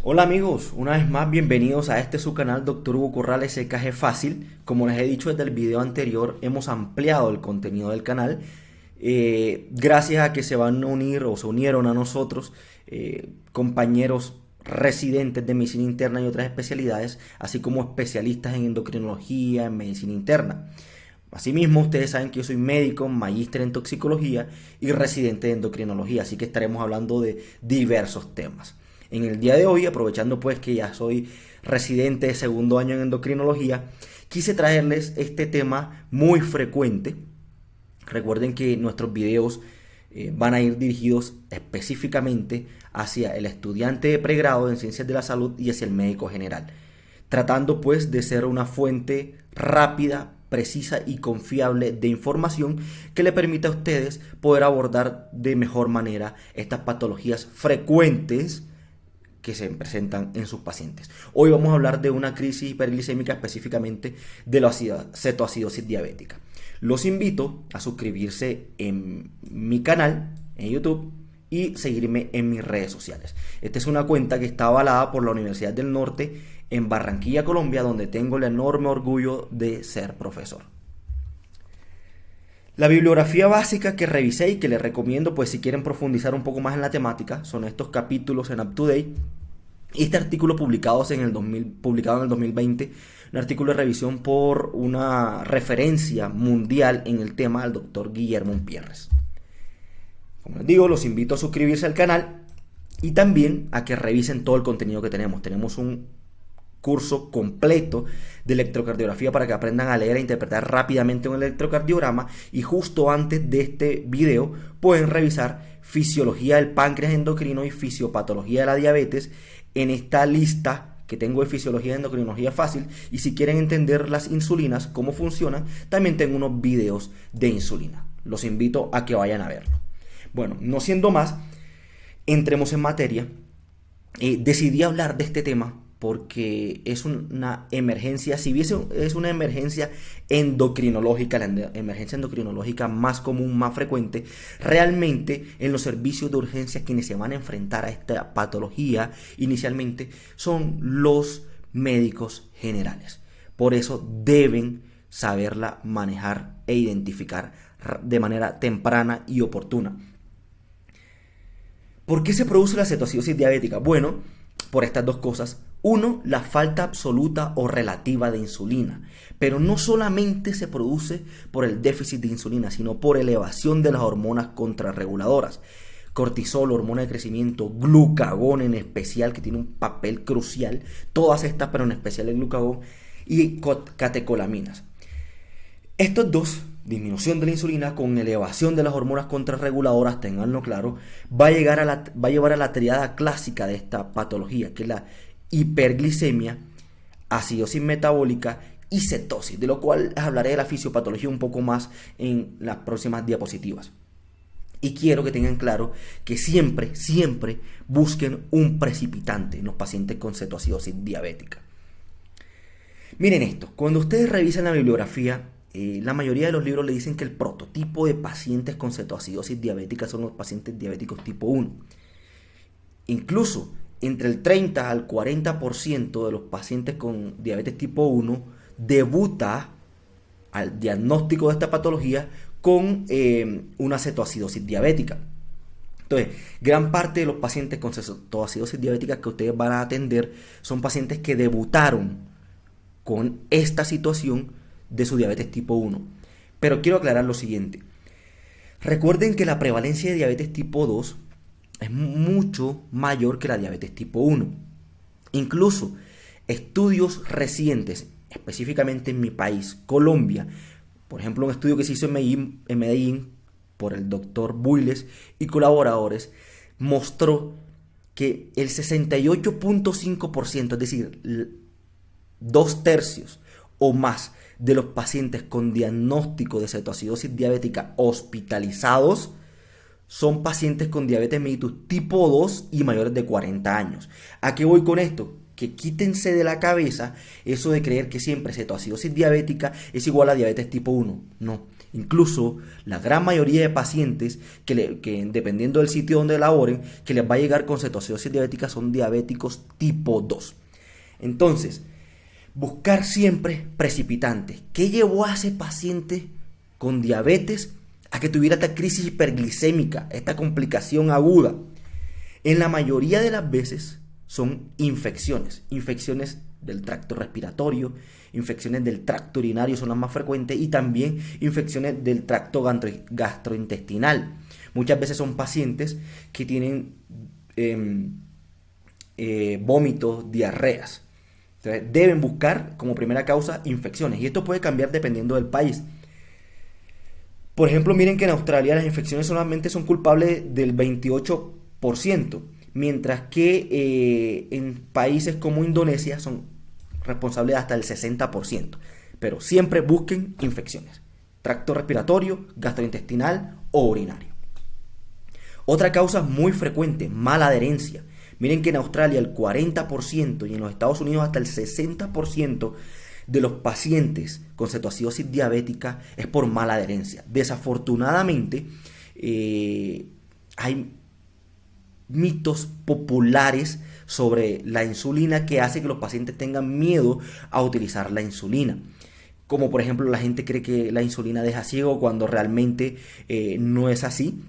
Hola amigos, una vez más bienvenidos a este su canal Dr. Hugo Corrales EKG Fácil. Como les he dicho desde el video anterior, hemos ampliado el contenido del canal gracias a que se van a unir o se unieron a nosotros compañeros residentes de medicina interna y otras especialidades, así como especialistas en endocrinología, en medicina interna. Asimismo, ustedes saben que yo soy médico, magíster en toxicología y residente de endocrinología, así que estaremos hablando de diversos temas. En el día de hoy, aprovechando pues que ya soy residente de segundo año en endocrinología, quise traerles este tema muy frecuente. Recuerden que nuestros videos van a ir dirigidos específicamente hacia el estudiante de pregrado en ciencias de la salud y hacia el médico general, tratando pues de ser una fuente rápida, precisa y confiable de información que le permita a ustedes poder abordar de mejor manera estas patologías frecuentes que se presentan en sus pacientes. Hoy vamos a hablar de una crisis hiperglicémica, específicamente de la cetoacidosis diabética. Los invito a suscribirse en mi canal en YouTube y seguirme en mis redes sociales. Esta es una cuenta que está avalada por la Universidad del Norte en Barranquilla, Colombia, donde tengo el enorme orgullo de ser profesor. La bibliografía básica que revisé y que les recomiendo, pues si quieren profundizar un poco más en la temática, son estos capítulos en UpToDate. Este artículo publicado en el 2020, un artículo de revisión por una referencia mundial en el tema del doctor Guillermo Pierres. Como les digo, los invito a suscribirse al canal y también a que revisen todo el contenido que tenemos. Tenemos un curso completo de electrocardiografía para que aprendan a leer e interpretar rápidamente un electrocardiograma, y justo antes de este video pueden revisar fisiología del páncreas endocrino y fisiopatología de la diabetes en esta lista que tengo de fisiología de endocrinología fácil. Y si quieren entender las insulinas, cómo funcionan, también tengo unos videos de insulina. Los invito a que vayan a verlo. Bueno, no siendo más, entremos en materia. Decidí hablar de este tema porque es una emergencia. Si bien es una emergencia endocrinológica, la emergencia endocrinológica más común, más frecuente, realmente en los servicios de urgencia quienes se van a enfrentar a esta patología inicialmente son los médicos generales. Por eso deben saberla manejar e identificar de manera temprana y oportuna. ¿Por qué se produce la cetoacidosis diabética? Bueno, por estas dos cosas. Uno, la falta absoluta o relativa de insulina, pero no solamente se produce por el déficit de insulina, sino por elevación de las hormonas contrarreguladoras. Cortisol, hormona de crecimiento, glucagón en especial, que tiene un papel crucial, todas estas, pero en especial el glucagón, y catecolaminas. Estos dos, disminución de la insulina con elevación de las hormonas contrarreguladoras, tenganlo claro, va a llevar a la triada clásica de esta patología, que es la hiperglicemia, acidosis metabólica y cetosis, de lo cual les hablaré de la fisiopatología un poco más en las próximas diapositivas. Y quiero que tengan claro que siempre busquen un precipitante en los pacientes con cetoacidosis diabética. Miren esto, cuando ustedes revisan la bibliografía, la mayoría de los libros le dicen que el prototipo de pacientes con cetoacidosis diabética son los pacientes diabéticos tipo 1. Incluso entre el 30 al 40% de los pacientes con diabetes tipo 1 debuta al diagnóstico de esta patología con una cetoacidosis diabética. Entonces, gran parte de los pacientes con cetoacidosis diabética que ustedes van a atender son pacientes que debutaron con esta situación de su diabetes tipo 1. Pero quiero aclarar lo siguiente. Recuerden que la prevalencia de diabetes tipo 2 es mucho mayor que la diabetes tipo 1. Incluso estudios recientes, específicamente en mi país, Colombia, por ejemplo, un estudio que se hizo en Medellín por el doctor Builes y colaboradores, mostró que el 68.5%, es decir, 2/3 o más de los pacientes con diagnóstico de cetoacidosis diabética hospitalizados son pacientes con diabetes mellitus tipo 2 y mayores de 40 años. ¿A qué voy con esto? Que quítense de la cabeza eso de creer que siempre cetoacidosis diabética es igual a diabetes tipo 1. No, Incluso la gran mayoría de pacientes que dependiendo del sitio donde laboren, que les va a llegar con cetoacidosis diabética son diabéticos tipo 2. Entonces, buscar siempre precipitantes. ¿Qué llevó a ese paciente con diabetes a que tuviera esta crisis hiperglicémica, esta complicación aguda? En la mayoría de las veces son infecciones del tracto respiratorio, infecciones del tracto urinario son las más frecuentes y también infecciones del tracto gastrointestinal. Muchas veces son pacientes que tienen vómitos, diarreas. Entonces, deben buscar como primera causa infecciones y esto puede cambiar dependiendo del país. Por ejemplo, miren que en Australia las infecciones solamente son culpables del 28%, mientras que en países como Indonesia son responsables hasta el 60%. Pero siempre busquen infecciones: tracto respiratorio, gastrointestinal o urinario. Otra causa muy frecuente, mala adherencia. Miren que en Australia el 40% y en los Estados Unidos hasta el 60% de los pacientes con cetoacidosis diabética es por mala adherencia. Desafortunadamente, hay mitos populares sobre la insulina que hace que los pacientes tengan miedo a utilizar la insulina. Como por ejemplo, la gente cree que la insulina deja ciego cuando realmente no es así.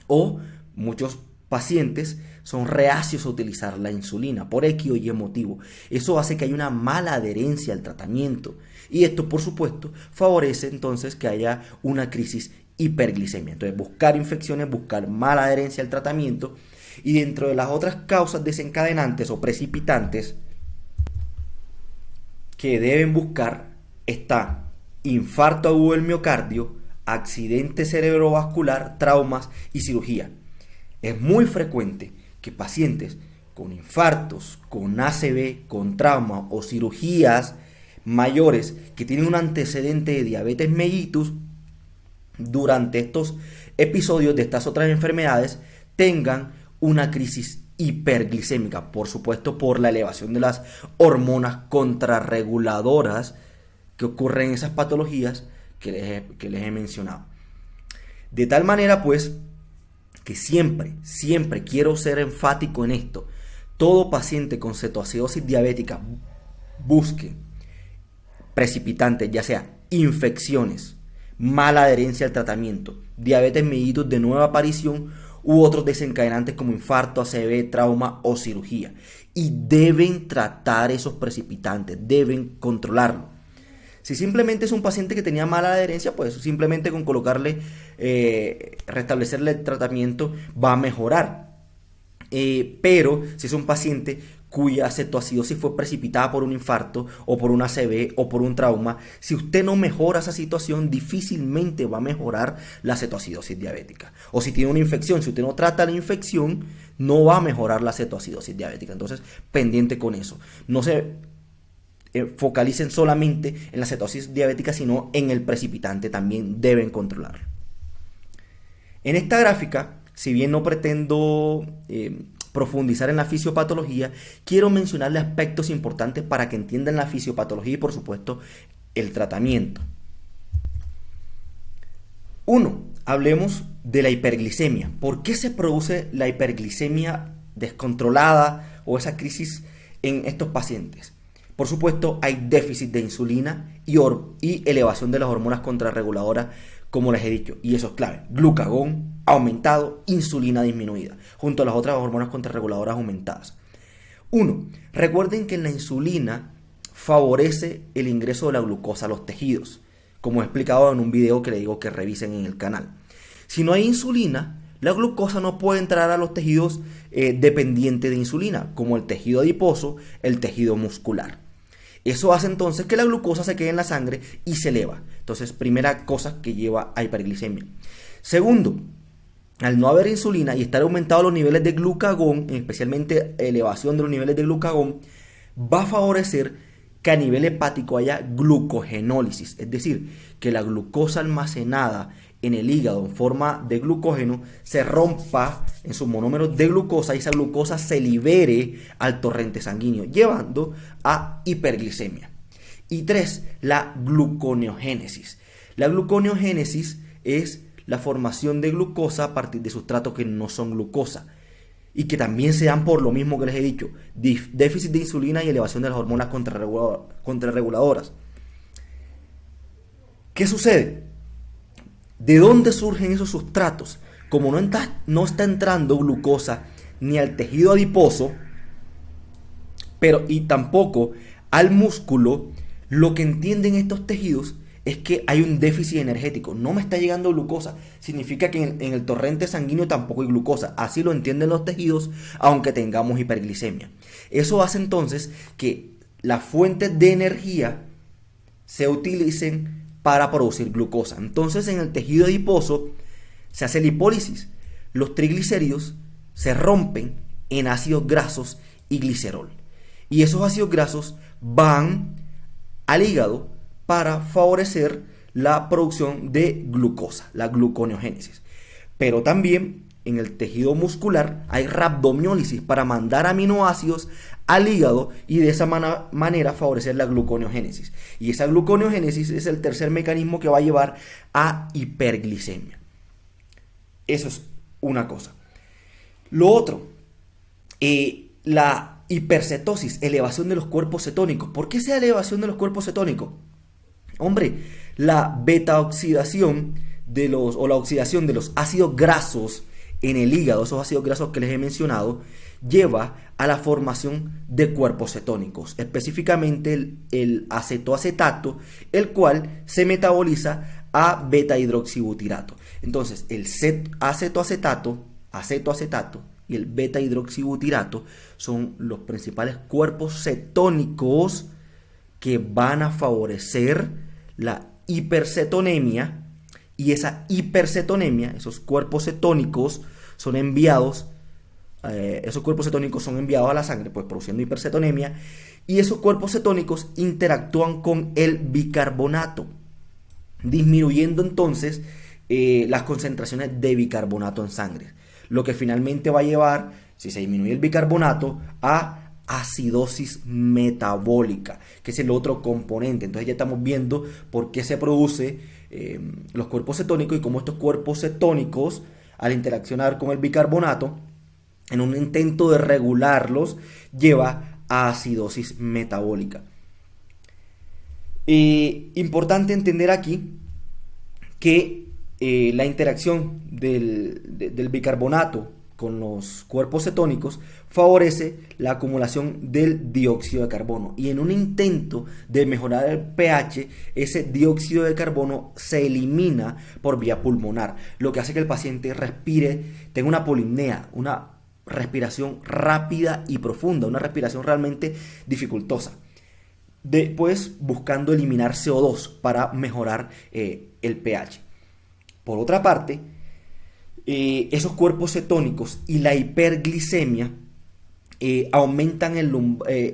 O muchos pacientes son reacios a utilizar la insulina por X o Y motivo. Eso hace que haya una mala adherencia al tratamiento. Y esto, por supuesto, favorece entonces que haya una crisis hiperglicemia. Entonces, buscar infecciones, buscar mala adherencia al tratamiento. Y dentro de las otras causas desencadenantes o precipitantes que deben buscar está infarto agudo del miocardio, accidente cerebrovascular, traumas y cirugía. Es muy frecuente que pacientes con infartos, con ACV, con trauma o cirugías mayores que tienen un antecedente de diabetes mellitus, durante estos episodios de estas otras enfermedades tengan una crisis hiperglicémica, por supuesto por la elevación de las hormonas contrarreguladoras que ocurren en esas patologías que les he mencionado. De tal manera pues que siempre quiero ser enfático en esto: todo paciente con cetoacidosis diabética busque precipitantes, ya sea infecciones, mala adherencia al tratamiento, diabetes mellitus de nueva aparición u otros desencadenantes como infarto, ACV, trauma o cirugía. Y deben tratar esos precipitantes, deben controlarlo. Si simplemente es un paciente que tenía mala adherencia, pues simplemente con colocarle, restablecerle el tratamiento va a mejorar. Pero si es un paciente cuya cetoacidosis fue precipitada por un infarto o por un ACV o por un trauma, si usted no mejora esa situación, difícilmente va a mejorar la cetoacidosis diabética. O si tiene una infección, si usted no trata la infección, no va a mejorar la cetoacidosis diabética. Entonces, pendiente con eso. No se focalicen solamente en la cetoacidosis diabética, sino en el precipitante, también deben controlarlo. En esta gráfica, si bien no pretendo profundizar en la fisiopatología, quiero mencionarle aspectos importantes para que entiendan la fisiopatología y por supuesto el tratamiento. 1. Hablemos de la hiperglicemia. ¿Por qué se produce la hiperglicemia descontrolada o esa crisis en estos pacientes? Por supuesto, hay déficit de insulina y elevación de las hormonas contrarreguladoras, como les he dicho, y eso es clave. Glucagón aumentado, insulina disminuida, junto a las otras hormonas contrarreguladoras aumentadas. 1. Recuerden que la insulina favorece el ingreso de la glucosa a los tejidos, como he explicado en un video que les digo que revisen en el canal. Si no hay insulina, la glucosa no puede entrar a los tejidos dependientes de insulina, como el tejido adiposo, el tejido muscular. Eso hace entonces que la glucosa se quede en la sangre y se eleva. Entonces, primera cosa que lleva a hiperglicemia. Segundo, al no haber insulina y estar aumentados los niveles de glucagón, especialmente elevación de los niveles de glucagón, va a favorecer que a nivel hepático haya glucogenólisis, es decir, que la glucosa almacenada en el hígado en forma de glucógeno se rompa en sus monómeros de glucosa y esa glucosa se libere al torrente sanguíneo, llevando a hiperglicemia. Y 3, la gluconeogénesis. La gluconeogénesis es la formación de glucosa a partir de sustratos que no son glucosa y que también se dan por lo mismo que les he dicho, déficit de insulina y elevación de las hormonas contrarreguladoras. ¿Qué sucede? ¿De dónde surgen esos sustratos? Como no está entrando glucosa ni al tejido adiposo, y tampoco al músculo, lo que entienden estos tejidos es que hay un déficit energético. No me está llegando glucosa. Significa que en el torrente sanguíneo tampoco hay glucosa. Así lo entienden los tejidos, aunque tengamos hiperglicemia. Eso hace entonces que las fuentes de energía se utilicen para producir glucosa. Entonces en el tejido adiposo se hace lipólisis. Los triglicéridos se rompen en ácidos grasos y glicerol. Y esos ácidos grasos van al hígado para favorecer la producción de glucosa, la gluconeogénesis. Pero también en el tejido muscular hay rhabdomiólisis para mandar aminoácidos al hígado y de esa manera favorecer la gluconeogénesis. Y esa gluconeogénesis es el tercer mecanismo que va a llevar a hiperglicemia. Eso es una cosa. Lo otro, la hipercetosis, elevación de los cuerpos cetónicos. ¿Por qué esa elevación de los cuerpos cetónicos? Hombre, la beta-oxidación la oxidación de los ácidos grasos en el hígado, esos ácidos grasos que les he mencionado, lleva a la formación de cuerpos cetónicos, específicamente el acetoacetato, el cual se metaboliza a beta-hidroxibutirato. Entonces, el acetoacetato y el beta-hidroxibutirato son los principales cuerpos cetónicos que van a favorecer la hipercetonemia, y esa hipercetonemia, esos cuerpos cetónicos son enviados a la sangre, pues produciendo hipercetonemia, y esos cuerpos cetónicos interactúan con el bicarbonato, disminuyendo entonces las concentraciones de bicarbonato en sangre, lo que finalmente va a llevar, si se disminuye el bicarbonato, a acidosis metabólica, que es el otro componente. Entonces ya estamos viendo por qué se produce los cuerpos cetónicos y cómo estos cuerpos cetónicos, al interaccionar con el bicarbonato, en un intento de regularlos, lleva a acidosis metabólica. Importante entender aquí que la interacción del bicarbonato con los cuerpos cetónicos favorece la acumulación del dióxido de carbono, y en un intento de mejorar el pH, ese dióxido de carbono se elimina por vía pulmonar, lo que hace que el paciente respire, tenga una polipnea, una respiración rápida y profunda, una respiración realmente dificultosa, después buscando eliminar CO2 para mejorar el pH. Por otra parte, esos cuerpos cetónicos y la hiperglicemia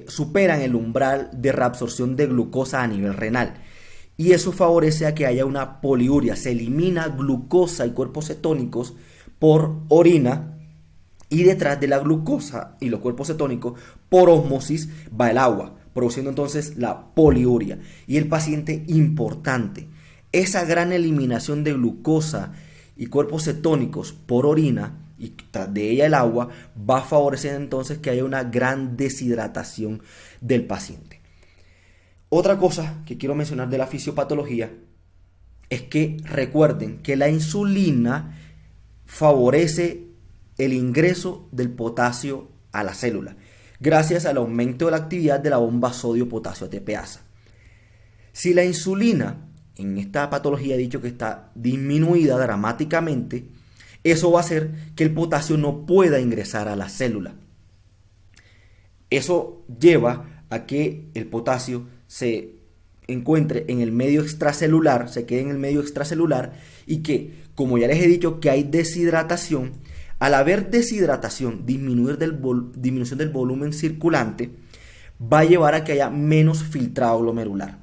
superan el umbral de reabsorción de glucosa a nivel renal, y eso favorece a que haya una poliuria. Se elimina glucosa y cuerpos cetónicos por orina, y detrás de la glucosa y los cuerpos cetónicos, por ósmosis, va el agua, produciendo entonces la poliuria. Y el paciente, importante, esa gran eliminación de glucosa y cuerpos cetónicos por orina, y tras de ella el agua, va a favorecer entonces que haya una gran deshidratación del paciente. Otra cosa que quiero mencionar de la fisiopatología es que recuerden que la insulina favorece el ingreso del potasio a la célula gracias al aumento de la actividad de la bomba sodio-potasio ATPasa. Si la insulina en esta patología he dicho que está disminuida dramáticamente, eso va a hacer que el potasio no pueda ingresar a la célula. Eso lleva a que el potasio se encuentre en el medio extracelular, se quede en el medio extracelular, y que, como ya les he dicho, que hay deshidratación. Al haber deshidratación, disminución del volumen circulante, va a llevar a que haya menos filtrado glomerular.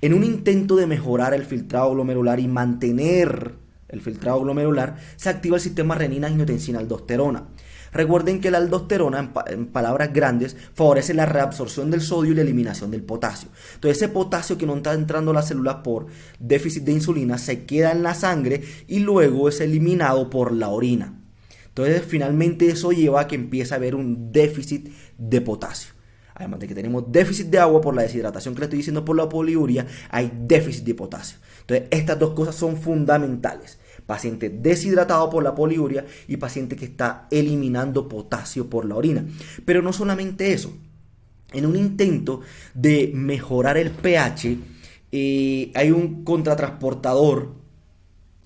En un intento de mejorar el filtrado glomerular y mantener el filtrado glomerular, se activa el sistema renina-angiotensina-aldosterona. Recuerden que la aldosterona, en palabras grandes, favorece la reabsorción del sodio y la eliminación del potasio. Entonces ese potasio que no está entrando a la célula por déficit de insulina se queda en la sangre y luego es eliminado por la orina. Entonces finalmente eso lleva a que empiece a haber un déficit de potasio. Además de que tenemos déficit de agua por la deshidratación que le estoy diciendo por la poliuria, hay déficit de potasio. Entonces estas dos cosas son fundamentales. Paciente deshidratado por la poliuria y paciente que está eliminando potasio por la orina. Pero no solamente eso. En un intento de mejorar el pH, hay un contratransportador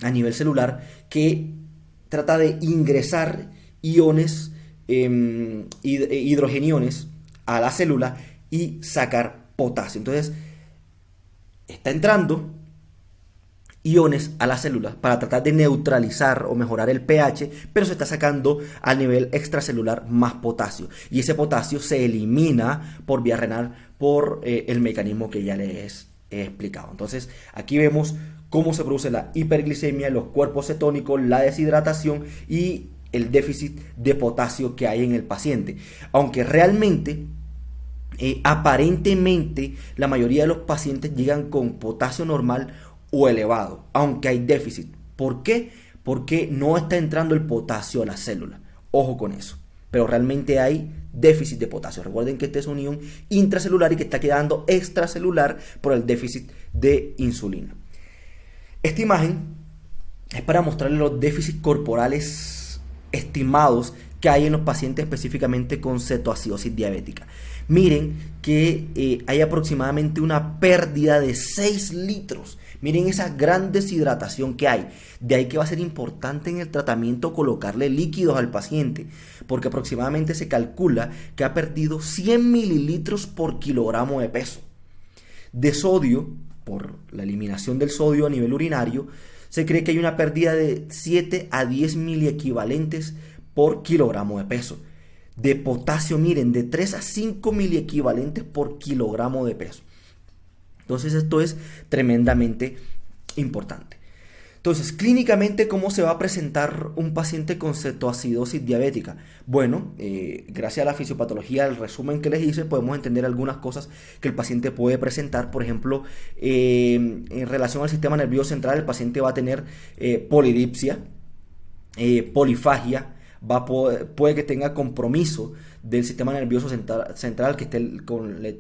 a nivel celular que trata de ingresar iones, hidrogeniones a la célula y sacar potasio. Entonces, está entrando iones a la célula para tratar de neutralizar o mejorar el pH, pero se está sacando a nivel extracelular más potasio. Y ese potasio se elimina por vía renal por el mecanismo que ya les he explicado. Entonces, aquí vemos cómo se produce la hiperglicemia, los cuerpos cetónicos, la deshidratación y el déficit de potasio que hay en el paciente. Aunque realmente, aparentemente, la mayoría de los pacientes llegan con potasio normal o elevado, aunque hay déficit. ¿Por qué? Porque no está entrando el potasio a la célula. Ojo con eso. Pero realmente hay déficit de potasio. Recuerden que este es un ion intracelular y que está quedando extracelular por el déficit de insulina. Esta imagen es para mostrarles los déficits corporales estimados que hay en los pacientes específicamente con cetoacidosis diabética. Miren que hay aproximadamente una pérdida de 6 litros. Miren esa gran deshidratación que hay. De ahí que va a ser importante en el tratamiento colocarle líquidos al paciente, porque aproximadamente se calcula que ha perdido 100 mililitros por kilogramo de peso. De sodio, por la eliminación del sodio a nivel urinario, se cree que hay una pérdida de 7 a 10 miliequivalentes por kilogramo de peso. De potasio, miren, de 3 a 5 miliequivalentes por kilogramo de peso. Entonces esto es tremendamente importante. Entonces, clínicamente, ¿cómo se va a presentar un paciente con cetoacidosis diabética? Bueno, gracias a la fisiopatología, el resumen que les hice, podemos entender algunas cosas que el paciente puede presentar. Por ejemplo, en relación al sistema nervioso central, el paciente va a tener polidipsia, polifagia, puede que tenga compromiso del sistema nervioso central, que esté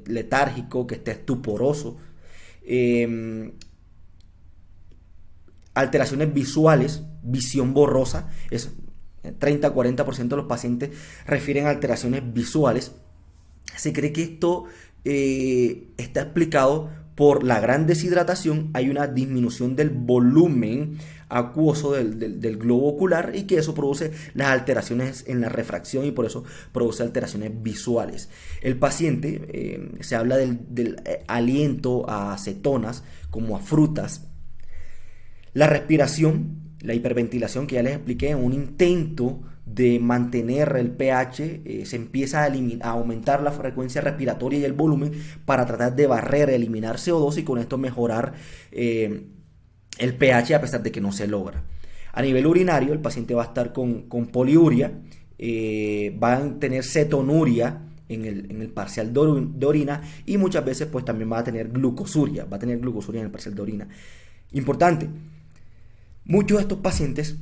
letárgico, que esté estuporoso, alteraciones visuales, visión borrosa, es 30-40% de los pacientes refieren a alteraciones visuales. Se cree que esto está explicado por la gran deshidratación. Hay una disminución del volumen acuoso del globo ocular y que eso produce las alteraciones en la refracción y por eso produce alteraciones visuales. El paciente, se habla del aliento a acetonas como a frutas. La respiración, la hiperventilación que ya les expliqué, en un intento de mantener el pH, se empieza a aumentar la frecuencia respiratoria y el volumen para tratar de barrer, eliminar CO2 y con esto mejorar el pH a pesar de que no se logra. A nivel urinario, el paciente va a estar con poliuria, va a tener cetonuria en el parcial de orina y muchas veces pues también va a tener glucosuria, en el parcial de orina. Importante, muchos de estos pacientes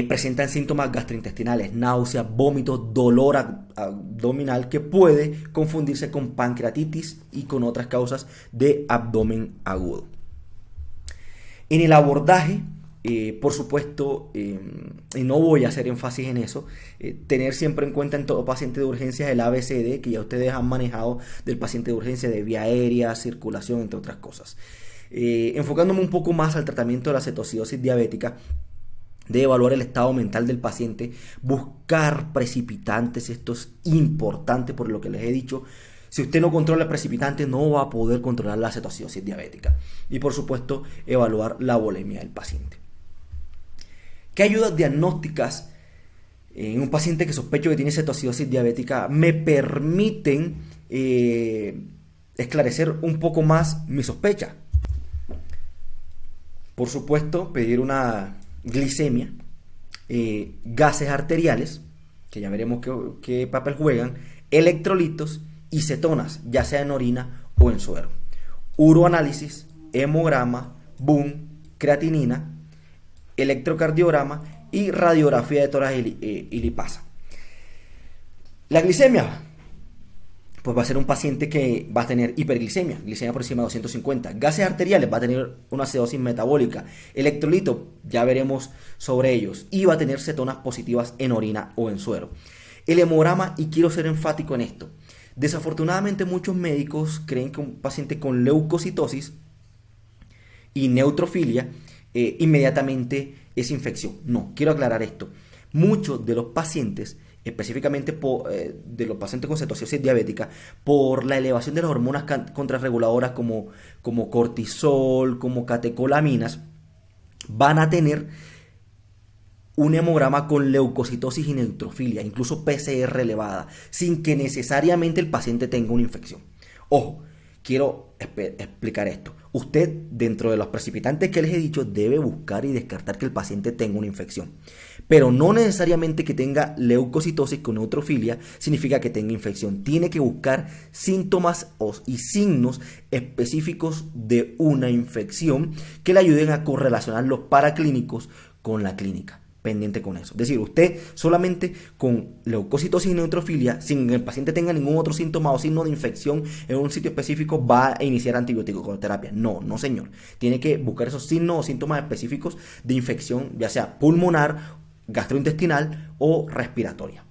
presentan síntomas gastrointestinales, náuseas, vómitos, dolor abdominal que puede confundirse con pancreatitis y con otras causas de abdomen agudo. En el abordaje, por supuesto, y no voy a hacer énfasis en eso, tener siempre en cuenta en todo paciente de urgencias el ABCD, que ya ustedes han manejado del paciente de urgencia de vía aérea, circulación, entre otras cosas. Enfocándome un poco más al tratamiento de la cetoacidosis diabética, de evaluar el estado mental del paciente, buscar precipitantes, esto es importante por lo que les he dicho. Si usted no controla el precipitante, no va a poder controlar la cetoacidosis diabética. Y por supuesto, evaluar la volemia del paciente. ¿Qué ayudas diagnósticas en un paciente que sospecho que tiene cetoacidosis diabética me permiten esclarecer un poco más mi sospecha? Por supuesto, pedir una glicemia, gases arteriales, que ya veremos qué papel juegan, electrolitos y cetonas, ya sea en orina o en suero. Uroanálisis, hemograma, BUN, creatinina, electrocardiograma y radiografía de tórax y lipasa. La glicemia, pues va a ser un paciente que va a tener hiperglicemia, glicemia por encima de 250. Gases arteriales, va a tener una acidosis metabólica. Electrolitos, ya veremos sobre ellos. Y va a tener cetonas positivas en orina o en suero. El hemograma, y quiero ser enfático en esto, desafortunadamente muchos médicos creen que un paciente con leucocitosis y neutrofilia inmediatamente es infección. No, quiero aclarar esto. Muchos de los pacientes, específicamente de los pacientes con cetoacidosis diabética, por la elevación de las hormonas contrarreguladoras como cortisol, como catecolaminas, van a tener un hemograma con leucocitosis y neutrofilia, incluso PCR elevada, sin que necesariamente el paciente tenga una infección. Ojo, quiero explicar esto. Usted, dentro de los precipitantes que les he dicho, debe buscar y descartar que el paciente tenga una infección. Pero no necesariamente que tenga leucocitosis con neutrofilia significa que tenga infección. Tiene que buscar síntomas y signos específicos de una infección que le ayuden a correlacionar los paraclínicos con la clínica. Pendiente con eso. Es decir, usted solamente con leucocitosis y neutrofilia, sin que el paciente tenga ningún otro síntoma o signo de infección en un sitio específico, va a iniciar antibiótico terapia. No, no señor. Tiene que buscar esos signos o síntomas específicos de infección, ya sea pulmonar, gastrointestinal o respiratoria.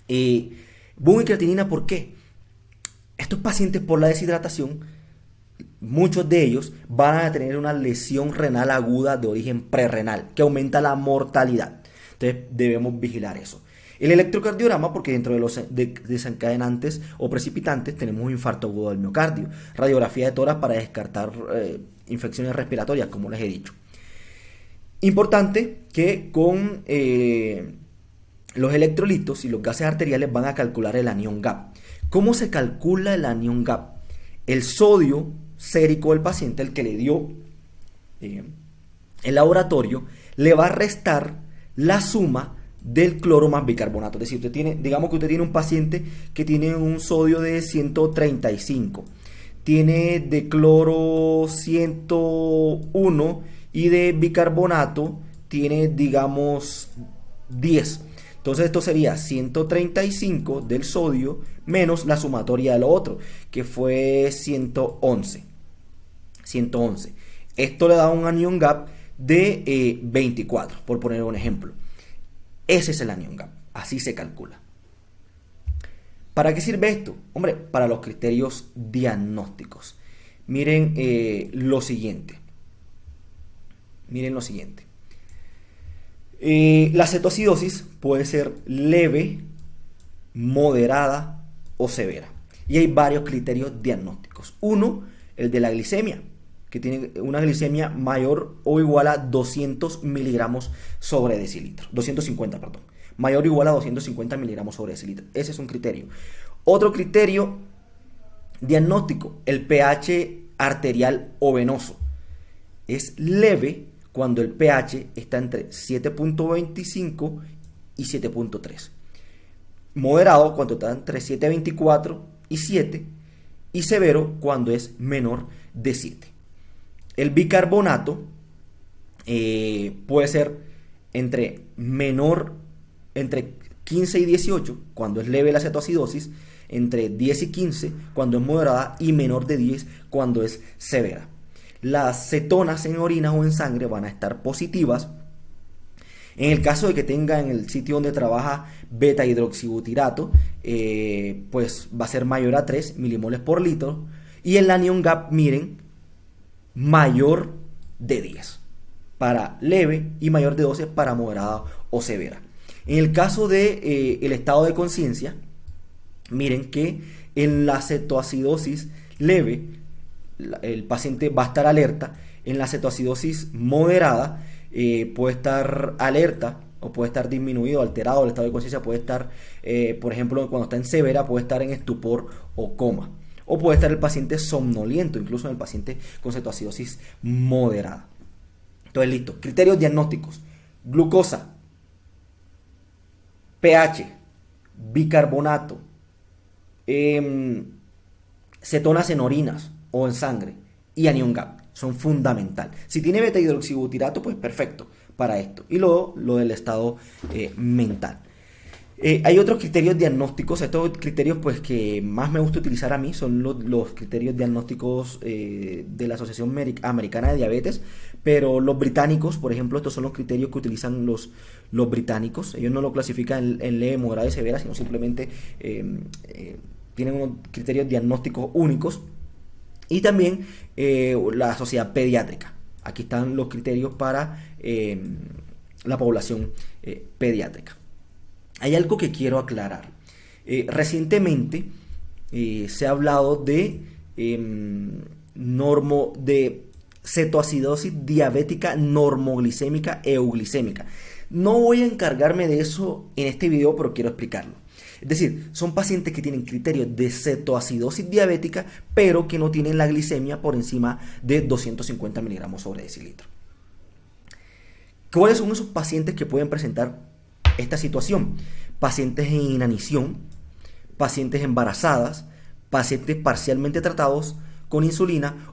BUN y creatinina, ¿por qué? Estos pacientes, por la deshidratación, muchos de ellos van a tener una lesión renal aguda de origen prerrenal que aumenta la mortalidad. Entonces debemos vigilar eso. El electrocardiograma, porque dentro de los desencadenantes o precipitantes tenemos un infarto agudo del miocardio. Radiografía de tórax para descartar infecciones respiratorias, como les he dicho. Importante que con los electrolitos y los gases arteriales van a calcular el anión GAP. ¿Cómo se calcula el anión GAP? El sodio sérico del paciente, el que le dio el laboratorio, le va a restar la suma del cloro más bicarbonato. Es decir, usted tiene, digamos que usted tiene un paciente que tiene un sodio de 135, tiene de cloro 101 y de bicarbonato tiene, digamos, 10. Entonces esto sería 135 del sodio menos la sumatoria de lo otro, que fue 111. Esto le da un anion gap de 24, por poner un ejemplo. Ese es el anion gap, así se calcula. ¿Para qué sirve esto? Hombre, para los criterios diagnósticos. Miren lo siguiente. La cetoacidosis puede ser leve, moderada o severa. Y hay varios criterios diagnósticos. Uno, el de la glicemia, que tiene una glicemia mayor o igual a 200 miligramos sobre decilitro. 250, perdón. Mayor o igual a 250 miligramos sobre decilitro. Ese es un criterio. Otro criterio diagnóstico, el pH arterial o venoso. Es leve cuando el pH está entre 7.25 y 7.3. Moderado cuando está entre 7.24 y 7. Y severo cuando es menor de 7. El bicarbonato puede ser entre 15 y 18 cuando es leve la cetoacidosis, entre 10 y 15 cuando es moderada y menor de 10 cuando es severa. Las cetonas en orina o en sangre van a estar positivas. En el caso de que tenga en el sitio donde trabaja beta hidroxibutirato, pues va a ser mayor a 3 milimoles por litro. Y el anion gap, miren, mayor de 10 para leve y mayor de 12 para moderada o severa. En el caso de el estado de conciencia, miren que en la cetoacidosis leve el paciente va a estar alerta. En la cetoacidosis moderada puede estar alerta o puede estar disminuido, alterado. El estado de conciencia puede estar, por ejemplo, cuando está en severa, puede estar en estupor o coma. O puede estar el paciente somnoliento, incluso en el paciente con cetoacidosis moderada. Entonces, listo. Criterios diagnósticos. Glucosa. pH, bicarbonato, cetonas en orinas o en sangre y anión GAP son fundamental. Si tiene beta hidroxibutirato, pues perfecto para esto. Y luego lo del estado mental. Hay otros criterios diagnósticos. Estos criterios pues que más me gusta utilizar a mí son los criterios diagnósticos de la Asociación Americana de Diabetes, pero los británicos, por ejemplo, estos son los criterios que utilizan los británicos. Ellos no lo clasifican en leve, moderada y severa, sino simplemente tienen unos criterios diagnósticos únicos. Y también la sociedad pediátrica. Aquí están los criterios para la población pediátrica. Hay algo que quiero aclarar. Recientemente se ha hablado de cetoacidosis diabética normoglicémica euglicémica. No voy a encargarme de eso en este video, pero quiero explicarlo. Es decir, son pacientes que tienen criterios de cetoacidosis diabética, pero que no tienen la glicemia por encima de 250 miligramos sobre decilitro. ¿Cuáles son esos pacientes que pueden presentar esta situación? Pacientes en inanición, pacientes embarazadas, pacientes parcialmente tratados con insulina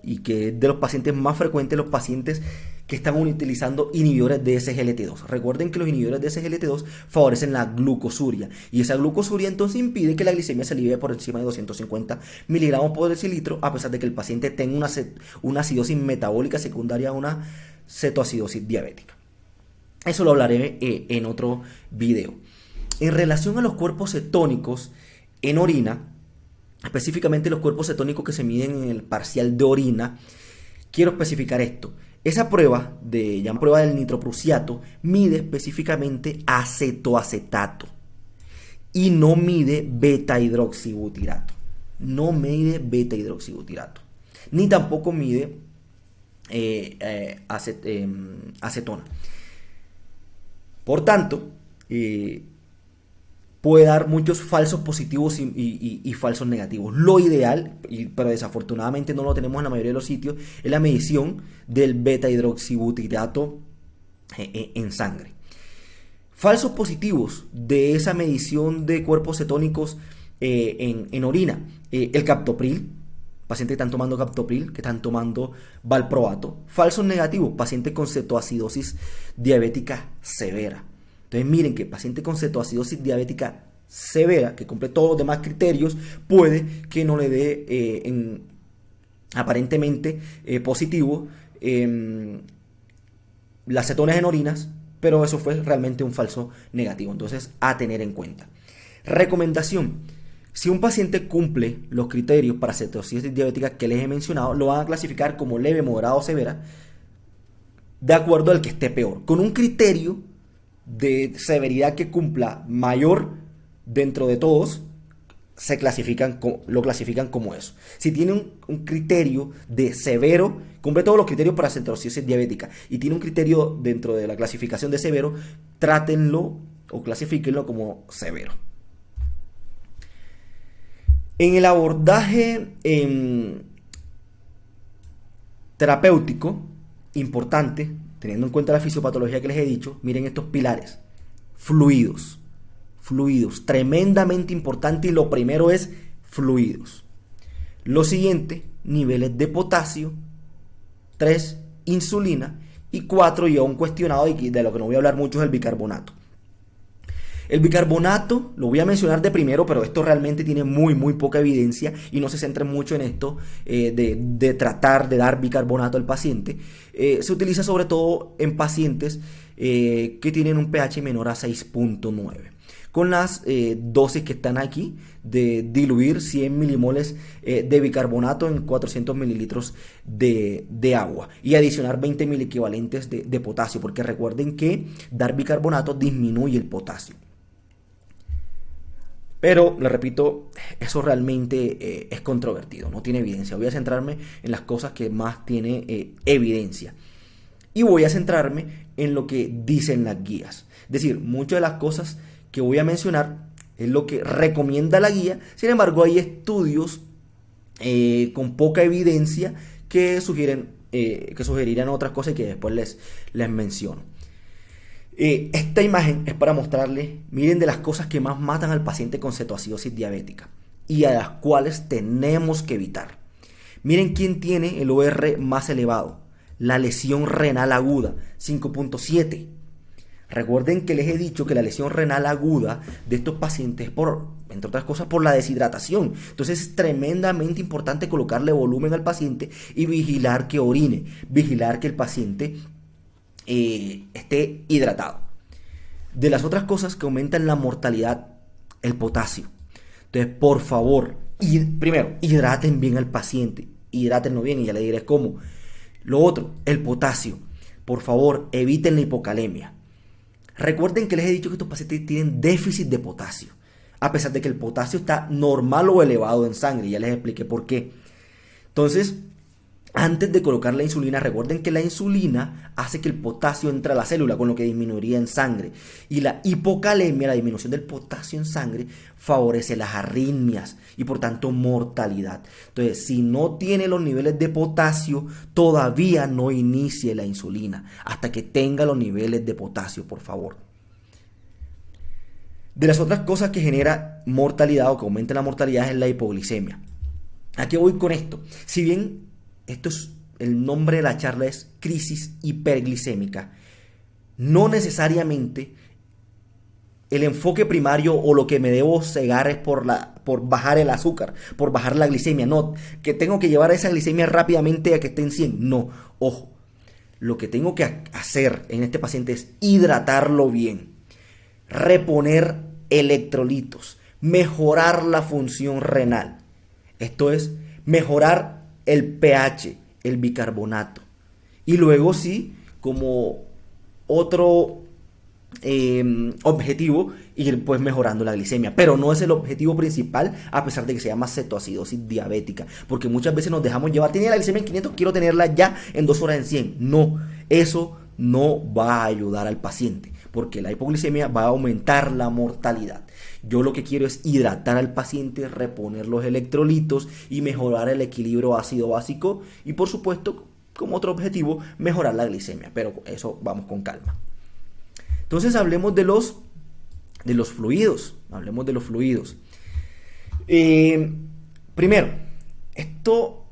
y que es de los pacientes más frecuentes, los pacientes que están utilizando inhibidores de SGLT2. Recuerden que los inhibidores de SGLT2 favorecen la glucosuria y esa glucosuria entonces impide que la glicemia se eleve por encima de 250 miligramos por decilitro, a pesar de que el paciente tenga una acidosis metabólica secundaria a una cetoacidosis diabética. Eso lo hablaré en otro video. En relación a los cuerpos cetónicos en orina, específicamente los cuerpos cetónicos que se miden en el parcial de orina, quiero especificar esto. Esa prueba, prueba del nitroprusiato, mide específicamente acetoacetato y no mide beta hidroxibutirato. No mide beta hidroxibutirato. Ni tampoco mide acetona. Por tanto, puede dar muchos falsos positivos y falsos negativos. Lo ideal, pero desafortunadamente no lo tenemos en la mayoría de los sitios, es la medición del beta hidroxibutirato en sangre. Falsos positivos de esa medición de cuerpos cetónicos en orina. El captopril, pacientes que están tomando captopril, que están tomando valproato. Falsos negativos, pacientes con cetoacidosis diabética severa. Entonces miren que paciente con cetoacidosis diabética severa, que cumple todos los demás criterios, puede que no le dé aparentemente positivo las cetonas en orinas, pero eso fue realmente un falso negativo. Entonces, a tener en cuenta. Recomendación: si un paciente cumple los criterios para cetoacidosis diabética que les he mencionado, lo van a clasificar como leve, moderada o severa, de acuerdo al que esté peor, con un criterio de severidad que cumpla mayor dentro de todos, lo clasifican como eso. Si tiene un criterio de severo, cumple todos los criterios para cetoacidosis diabética y tiene un criterio dentro de la clasificación de severo, trátenlo o clasifíquenlo como severo. En el abordaje terapéutico, importante, teniendo en cuenta la fisiopatología que les he dicho, miren estos pilares. Fluidos, tremendamente importante, y lo primero es fluidos. Lo siguiente, niveles de potasio. 3, insulina. Y 4, ya un cuestionado y de lo que no voy a hablar mucho, es el bicarbonato. El bicarbonato lo voy a mencionar de primero, pero esto realmente tiene muy poca evidencia y no se centren mucho en esto de tratar de dar bicarbonato al paciente. Se utiliza sobre todo en pacientes que tienen un pH menor a 6.9. Con las dosis que están aquí de diluir 100 milimoles de bicarbonato en 400 mililitros de agua y adicionar 20 mil equivalentes de potasio, porque recuerden que dar bicarbonato disminuye el potasio. Pero, le repito, eso realmente es controvertido, no tiene evidencia. Voy a centrarme en las cosas que más tiene evidencia. Y voy a centrarme en lo que dicen las guías. Es decir, muchas de las cosas que voy a mencionar es lo que recomienda la guía. Sin embargo, hay estudios con poca evidencia que sugieren que sugerirían otras cosas y que después les menciono. Esta imagen es para mostrarles, miren, de las cosas que más matan al paciente con cetoacidosis diabética y a las cuales tenemos que evitar. Miren quién tiene el OR más elevado, la lesión renal aguda, 5.7. Recuerden que les he dicho que la lesión renal aguda de estos pacientes es entre otras cosas, por la deshidratación. Entonces es tremendamente importante colocarle volumen al paciente y vigilar que orine, vigilar que el paciente esté hidratado. De las otras cosas que aumentan la mortalidad, el potasio. Entonces, por favor, primero, hidraten bien al paciente, hidrátenlo bien y ya le diré cómo. Lo otro, el potasio. Por favor, eviten la hipocalemia. Recuerden que les he dicho que estos pacientes tienen déficit de potasio, a pesar de que el potasio está normal o elevado en sangre. Ya les expliqué por qué. Entonces, antes de colocar la insulina, recuerden que la insulina hace que el potasio entre a la célula, con lo que disminuiría en sangre. Y la hipocalemia, la disminución del potasio en sangre, favorece las arritmias y por tanto mortalidad. Entonces, si no tiene los niveles de potasio, todavía no inicie la insulina hasta que tenga los niveles de potasio, por favor. De las otras cosas que genera mortalidad o que aumenta la mortalidad es la hipoglicemia. ¿A qué voy con esto? Si bien el nombre de la charla es crisis hiperglicémica, no necesariamente el enfoque primario o lo que me debo cegar es por bajar el azúcar, por bajar la glicemia. No, que tengo que llevar esa glicemia rápidamente a que esté en 100. No, ojo, lo que tengo que hacer en este paciente es hidratarlo bien, reponer electrolitos, mejorar la función renal. Esto es, mejorar el pH, el bicarbonato. Y luego sí, como otro objetivo, ir pues mejorando la glicemia. Pero no es el objetivo principal, a pesar de que se llama cetoacidosis diabética. Porque muchas veces nos dejamos llevar. Tenía la glicemia en 500, quiero tenerla ya en 2 horas en 100. No, eso no va a ayudar al paciente, porque la hipoglicemia va a aumentar la mortalidad. Yo lo que quiero es hidratar al paciente, reponer los electrolitos y mejorar el equilibrio ácido-básico y, por supuesto, como otro objetivo, mejorar la glicemia. Pero eso vamos con calma. Entonces hablemos de los fluidos. Hablemos de los fluidos. Primero, esto,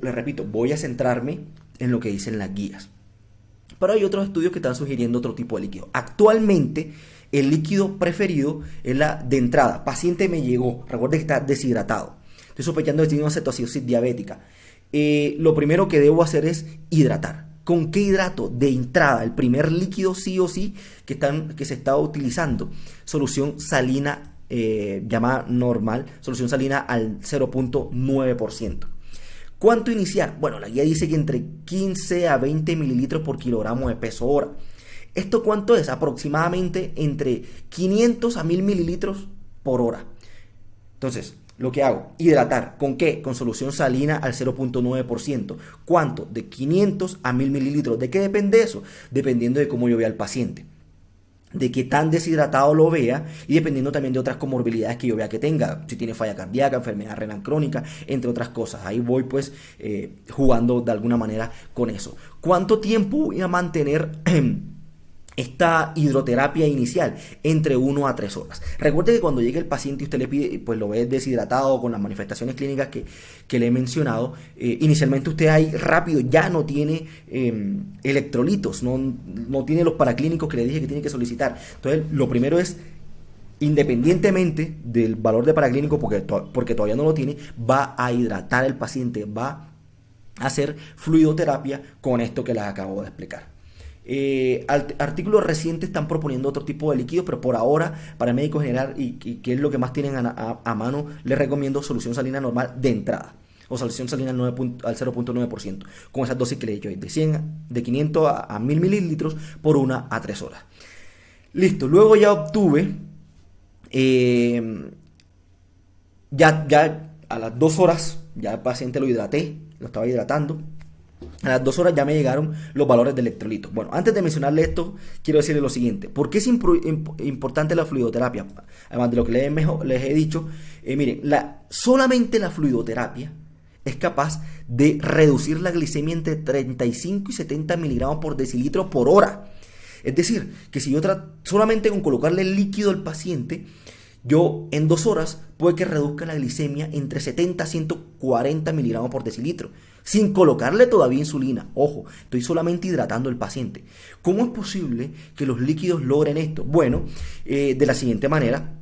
les repito, voy a centrarme en lo que dicen las guías. Pero hay otros estudios que están sugiriendo otro tipo de líquido. Actualmente, el líquido preferido es la de entrada. Paciente me llegó, recuerde que está deshidratado. Estoy sospechando que tiene una cetoacidosis diabética. Lo primero que debo hacer es hidratar. ¿Con qué hidrato? De entrada, el primer líquido sí o sí que se está utilizando. Solución salina llamada normal, solución salina al 0.9%. ¿Cuánto iniciar? Bueno, la guía dice que entre 15 a 20 mililitros por kilogramo de peso hora. ¿Esto cuánto es? Aproximadamente entre 500 a 1000 mililitros por hora. Entonces, lo que hago, hidratar. ¿Con qué? Con solución salina al 0.9%. ¿Cuánto? De 500 a 1000 mililitros. ¿De qué depende eso? Dependiendo de cómo yo vea al paciente, de qué tan deshidratado lo vea y dependiendo también de otras comorbilidades que yo vea que tenga, si tiene falla cardíaca, enfermedad renal crónica, entre otras cosas. Ahí voy pues jugando de alguna manera con eso. ¿Cuánto tiempo voy a mantener esta hidroterapia inicial? Entre 1 a 3 horas. Recuerde que cuando llegue el paciente y usted le pide, pues lo ve deshidratado con las manifestaciones clínicas que le he mencionado, inicialmente usted ahí rápido ya no tiene electrolitos, no tiene los paraclínicos que le dije que tiene que solicitar. Entonces lo primero es, independientemente del valor de paraclínico, porque todavía no lo tiene, va a hidratar el paciente, va a hacer fluidoterapia con esto que les acabo de explicar. Artículos recientes están proponiendo otro tipo de líquido, pero por ahora, para el médico general y que es lo que más tienen a mano, les recomiendo solución salina normal de entrada o solución salina al 0.9%, con esas dosis que le he dicho ahí, de 500 a 1000 mililitros por 1 a 3 horas. Listo, luego ya obtuve ya a las 2 horas, ya el paciente lo hidraté, lo estaba hidratando. A las 2 horas ya me llegaron los valores de electrolitos. Bueno, antes de mencionarle esto, quiero decirle lo siguiente. ¿Por qué es importante la fluidoterapia? Además de lo que les he dicho, miren, solamente la fluidoterapia es capaz de reducir la glicemia entre 35 y 70 miligramos por decilitro por hora. Es decir, que si yo solamente con colocarle el líquido al paciente, yo en 2 horas puede que reduzca la glicemia entre 70 a 140 miligramos por decilitro, sin colocarle todavía insulina. Ojo, estoy solamente hidratando al paciente. ¿Cómo es posible que los líquidos logren esto? Bueno, de la siguiente manera.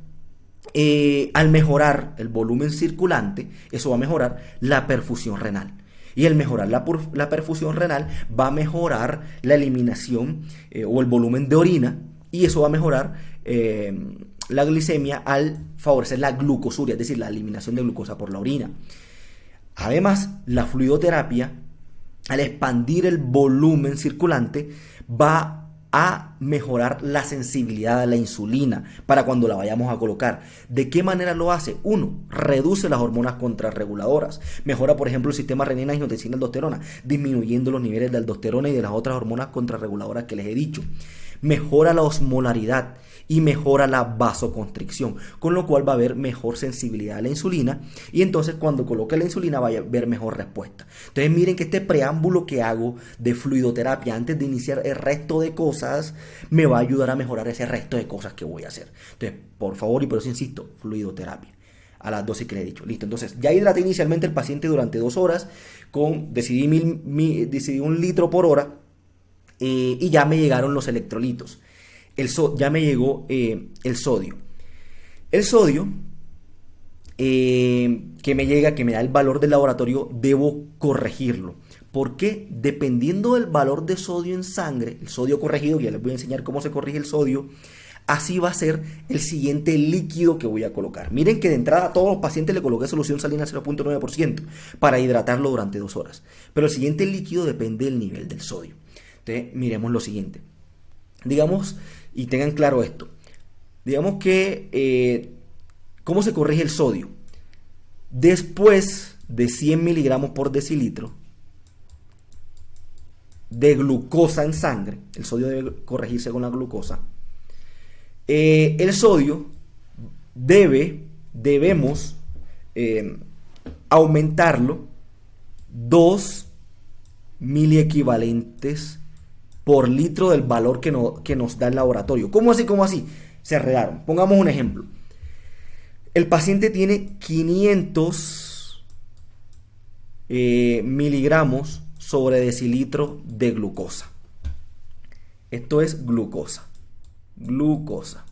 Al mejorar el volumen circulante, eso va a mejorar la perfusión renal. Y al mejorar la perfusión renal va a mejorar la eliminación o el volumen de orina, y eso va a mejorar la glicemia al favorecer la glucosuria, es decir, la eliminación de glucosa por la orina. Además, la fluidoterapia, al expandir el volumen circulante, va a mejorar la sensibilidad a la insulina para cuando la vayamos a colocar. ¿De qué manera lo hace? 1. Reduce las hormonas contrarreguladoras. Mejora, por ejemplo, el sistema renina, angiotensina, aldosterona, disminuyendo los niveles de aldosterona y de las otras hormonas contrarreguladoras que les he dicho. Mejora la osmolaridad y mejora la vasoconstricción, con lo cual va a haber mejor sensibilidad a la insulina, y entonces cuando coloque la insulina va a haber mejor respuesta. Entonces miren que este preámbulo que hago de fluidoterapia antes de iniciar el resto de cosas me va a ayudar a mejorar ese resto de cosas que voy a hacer. Entonces, por favor, y por eso insisto, fluidoterapia a las dosis que le he dicho. Listo, entonces ya hidraté inicialmente al paciente durante 2 horas decidí 1 litro por hora, y ya me llegaron los electrolitos. Ya me llegó el sodio. El sodio que me llega, que me da el valor del laboratorio, debo corregirlo. ¿Por qué? Dependiendo del valor de sodio en sangre, el sodio corregido, ya les voy a enseñar cómo se corrige el sodio, así va a ser el siguiente líquido que voy a colocar. Miren que de entrada a todos los pacientes le coloqué solución salina 0.9% para hidratarlo durante 2 horas. Pero el siguiente líquido depende del nivel del sodio. Entonces, miremos lo siguiente. Digamos, y tengan claro esto, digamos que, ¿cómo se corrige el sodio? Después de 100 miligramos por decilitro de glucosa en sangre, el sodio debe corregirse con la glucosa, el sodio debemos aumentarlo 2 miliequivalentes por litro del valor que nos da el laboratorio. ¿Cómo así? ¿Cómo así? Se enredaron. Pongamos un ejemplo. El paciente tiene 500 miligramos sobre decilitro de glucosa. Esto es glucosa. Glucosa.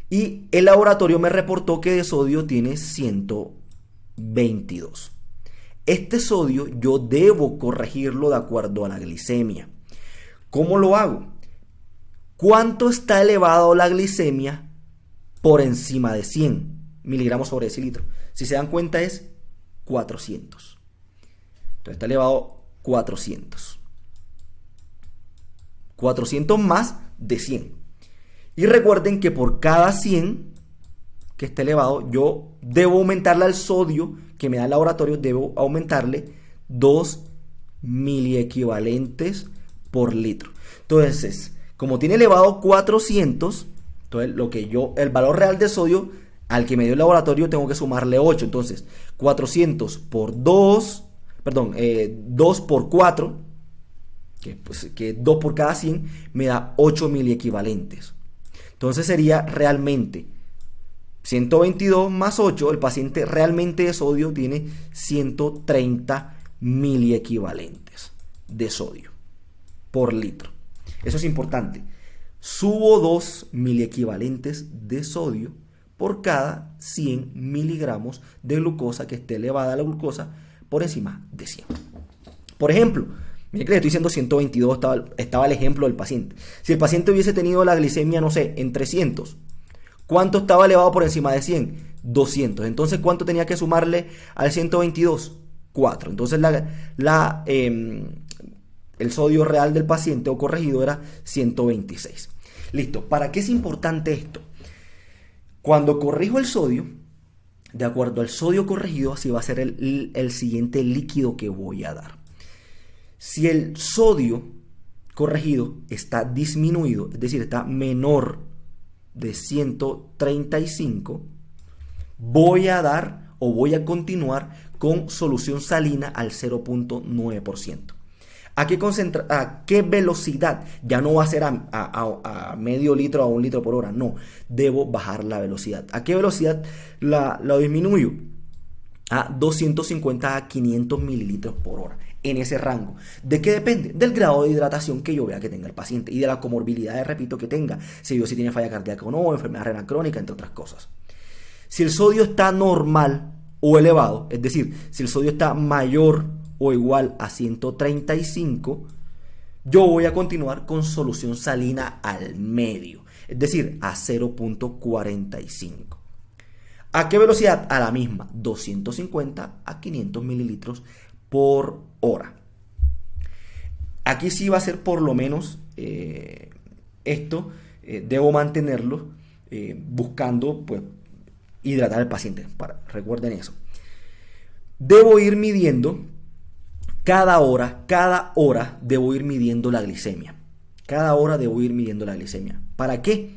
Y el laboratorio me reportó que de sodio tiene 122. Este sodio yo debo corregirlo de acuerdo a la glicemia. ¿Cómo lo hago? ¿Cuánto está elevado la glicemia por encima de 100 miligramos sobre decilitro? Si se dan cuenta es 400. Entonces está elevado 400. 400 más de 100. Y recuerden que por cada 100 que esté elevado, yo debo aumentarle al sodio que me da el laboratorio, debo aumentarle 2 miliequivalentes por litro. Entonces, como tiene elevado 400, entonces el valor real de sodio al que me dio el laboratorio tengo que sumarle 8. Entonces, 400 por 2, 2 por 4, que 2 por cada 100, me da 8 miliequivalentes. Entonces sería realmente 122 más 8, el paciente realmente de sodio tiene 130 miliequivalentes de sodio por litro. Eso es importante. Subo 2 miliequivalentes de sodio por cada 100 miligramos de glucosa que esté elevada la glucosa por encima de 100. Por ejemplo, miren que le estoy diciendo 122, estaba el ejemplo del paciente. Si el paciente hubiese tenido la glicemia, no sé, en 300, ¿cuánto estaba elevado por encima de 100? 200. Entonces, ¿cuánto tenía que sumarle al 122? 4. Entonces, el sodio real del paciente o corregido era 126. Listo. ¿Para qué es importante esto? Cuando corrijo el sodio, de acuerdo al sodio corregido, así va a ser el siguiente líquido que voy a dar. Si el sodio corregido está disminuido, es decir, está menor de 135, voy a dar o voy a continuar con solución salina al 0.9%. ¿A qué velocidad? Ya no va a ser a medio litro, a 1 litro por hora. No, debo bajar la velocidad. ¿A qué velocidad la disminuyo? A 250 a 500 mililitros por hora. En ese rango. ¿De qué depende? Del grado de hidratación que yo vea que tenga el paciente y de las comorbilidades, repito, que tenga. Si tiene falla cardíaca o no, enfermedad renal crónica, entre otras cosas. Si el sodio está normal o elevado, es decir, si el sodio está mayor o igual a 135, yo voy a continuar con solución salina al medio, es decir, a 0.45. ¿A qué velocidad? A la misma, 250 a 500 mililitros por hora. Aquí sí va a ser por lo menos debo mantenerlo buscando pues hidratar al paciente. Recuerden eso. Debo ir midiendo cada hora debo ir midiendo la glicemia. Cada hora debo ir midiendo la glicemia. ¿Para qué?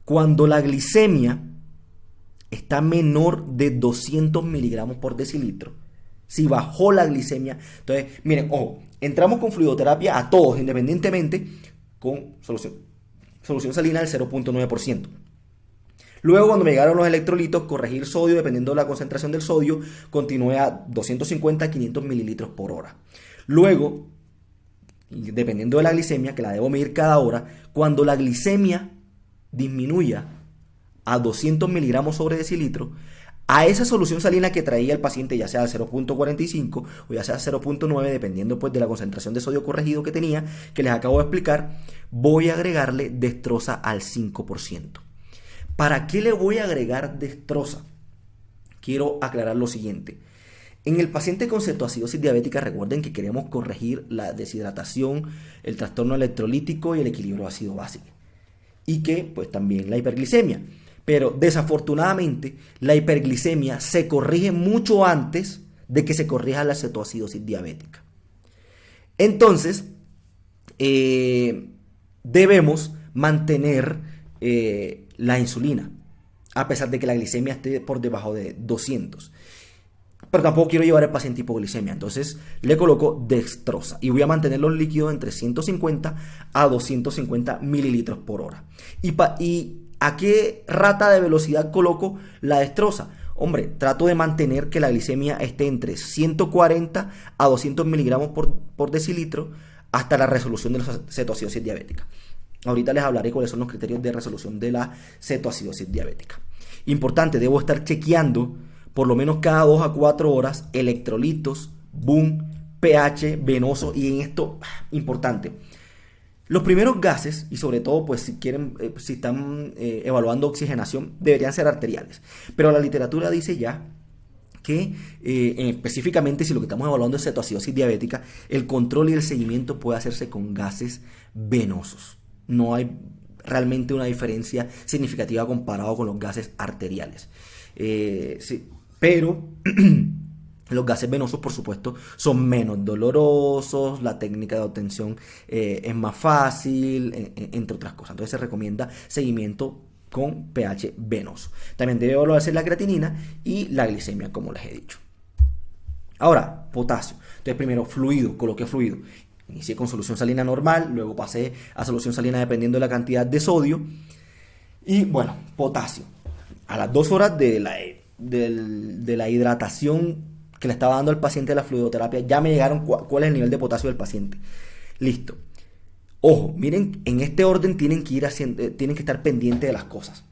Cuando la glicemia está menor de 200 miligramos por decilitro, si bajó la glicemia, entonces, miren, ojo, entramos con fluidoterapia a todos, independientemente, con solución salina del 0.9%. Luego, cuando me llegaron los electrolitos, corregir sodio, dependiendo de la concentración del sodio, continué a 250 a 500 mililitros por hora. Luego, dependiendo de la glicemia, que la debo medir cada hora, cuando la glicemia disminuya a 200 miligramos sobre decilitro, a esa solución salina que traía el paciente, ya sea 0.45 o ya sea 0.9, dependiendo pues de la concentración de sodio corregido que tenía, que les acabo de explicar, voy a agregarle dextrosa al 5%. ¿Para qué le voy a agregar dextrosa? Quiero aclarar lo siguiente. En el paciente con cetoacidosis diabética, recuerden que queremos corregir la deshidratación, el trastorno electrolítico y el equilibrio ácido-básico. Y que pues también la hiperglicemia. Pero desafortunadamente la hiperglicemia se corrige mucho antes de que se corrija la cetoacidosis diabética. Entonces, debemos mantener la insulina, a pesar de que la glicemia esté por debajo de 200. Pero tampoco quiero llevar al paciente hipoglicemia, entonces le coloco dextrosa y voy a mantener los líquidos entre 150 a 250 mililitros por hora. ¿Y a qué rata de velocidad coloco la dextrosa? Hombre, trato de mantener que la glicemia esté entre 140 a 200 miligramos por decilitro hasta la resolución de la cetoacidosis diabética. Ahorita les hablaré cuáles son los criterios de resolución de la cetoacidosis diabética. Importante, debo estar chequeando por lo menos cada 2 a 4 horas electrolitos, BUN, pH venoso, y en esto, importante, los primeros gases, y sobre todo pues si están evaluando oxigenación, deberían ser arteriales. Pero la literatura dice ya que específicamente si lo que estamos evaluando es cetoacidosis diabética, el control y el seguimiento puede hacerse con gases venosos. No hay realmente una diferencia significativa comparado con los gases arteriales. Sí, pero los gases venosos, por supuesto, son menos dolorosos, la técnica de obtención es más fácil, entre otras cosas. Entonces se recomienda seguimiento con pH venoso. También debe evaluarse la creatinina y la glicemia, como les he dicho. Ahora, potasio. Entonces primero fluido, coloqué fluido. Inicié con solución salina normal, luego pasé a solución salina dependiendo de la cantidad de sodio. Y bueno, potasio. A las 2 horas de la hidratación que le estaba dando al paciente de la fluidoterapia, ya me llegaron cuál es el nivel de potasio del paciente. Listo. Ojo, miren, en este orden tienen que estar pendientes de las cosas.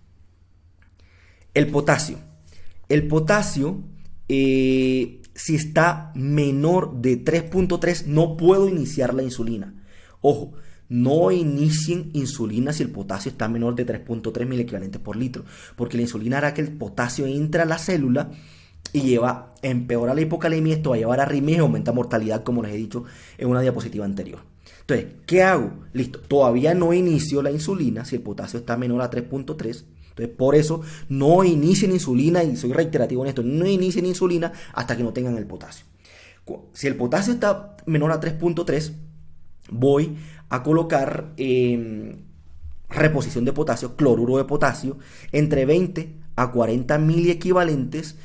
El potasio. Si está menor de 3.3, no puedo iniciar la insulina. Ojo, no inicien insulina si el potasio está menor de 3.3 miliequivalentes por litro, porque la insulina hará que el potasio entre a la célula y empeora la hipocalemia. Esto va a llevar a arritmias y aumenta mortalidad, como les he dicho en una diapositiva anterior. Entonces, ¿qué hago? Listo, todavía no inicio la insulina si el potasio está menor a 3.3. Entonces, por eso no inicien insulina, y soy reiterativo en esto, no inicien insulina hasta que no tengan el potasio. Si el potasio está menor a 3.3, voy a colocar reposición de potasio, cloruro de potasio, entre 20 a 40 miliequivalentes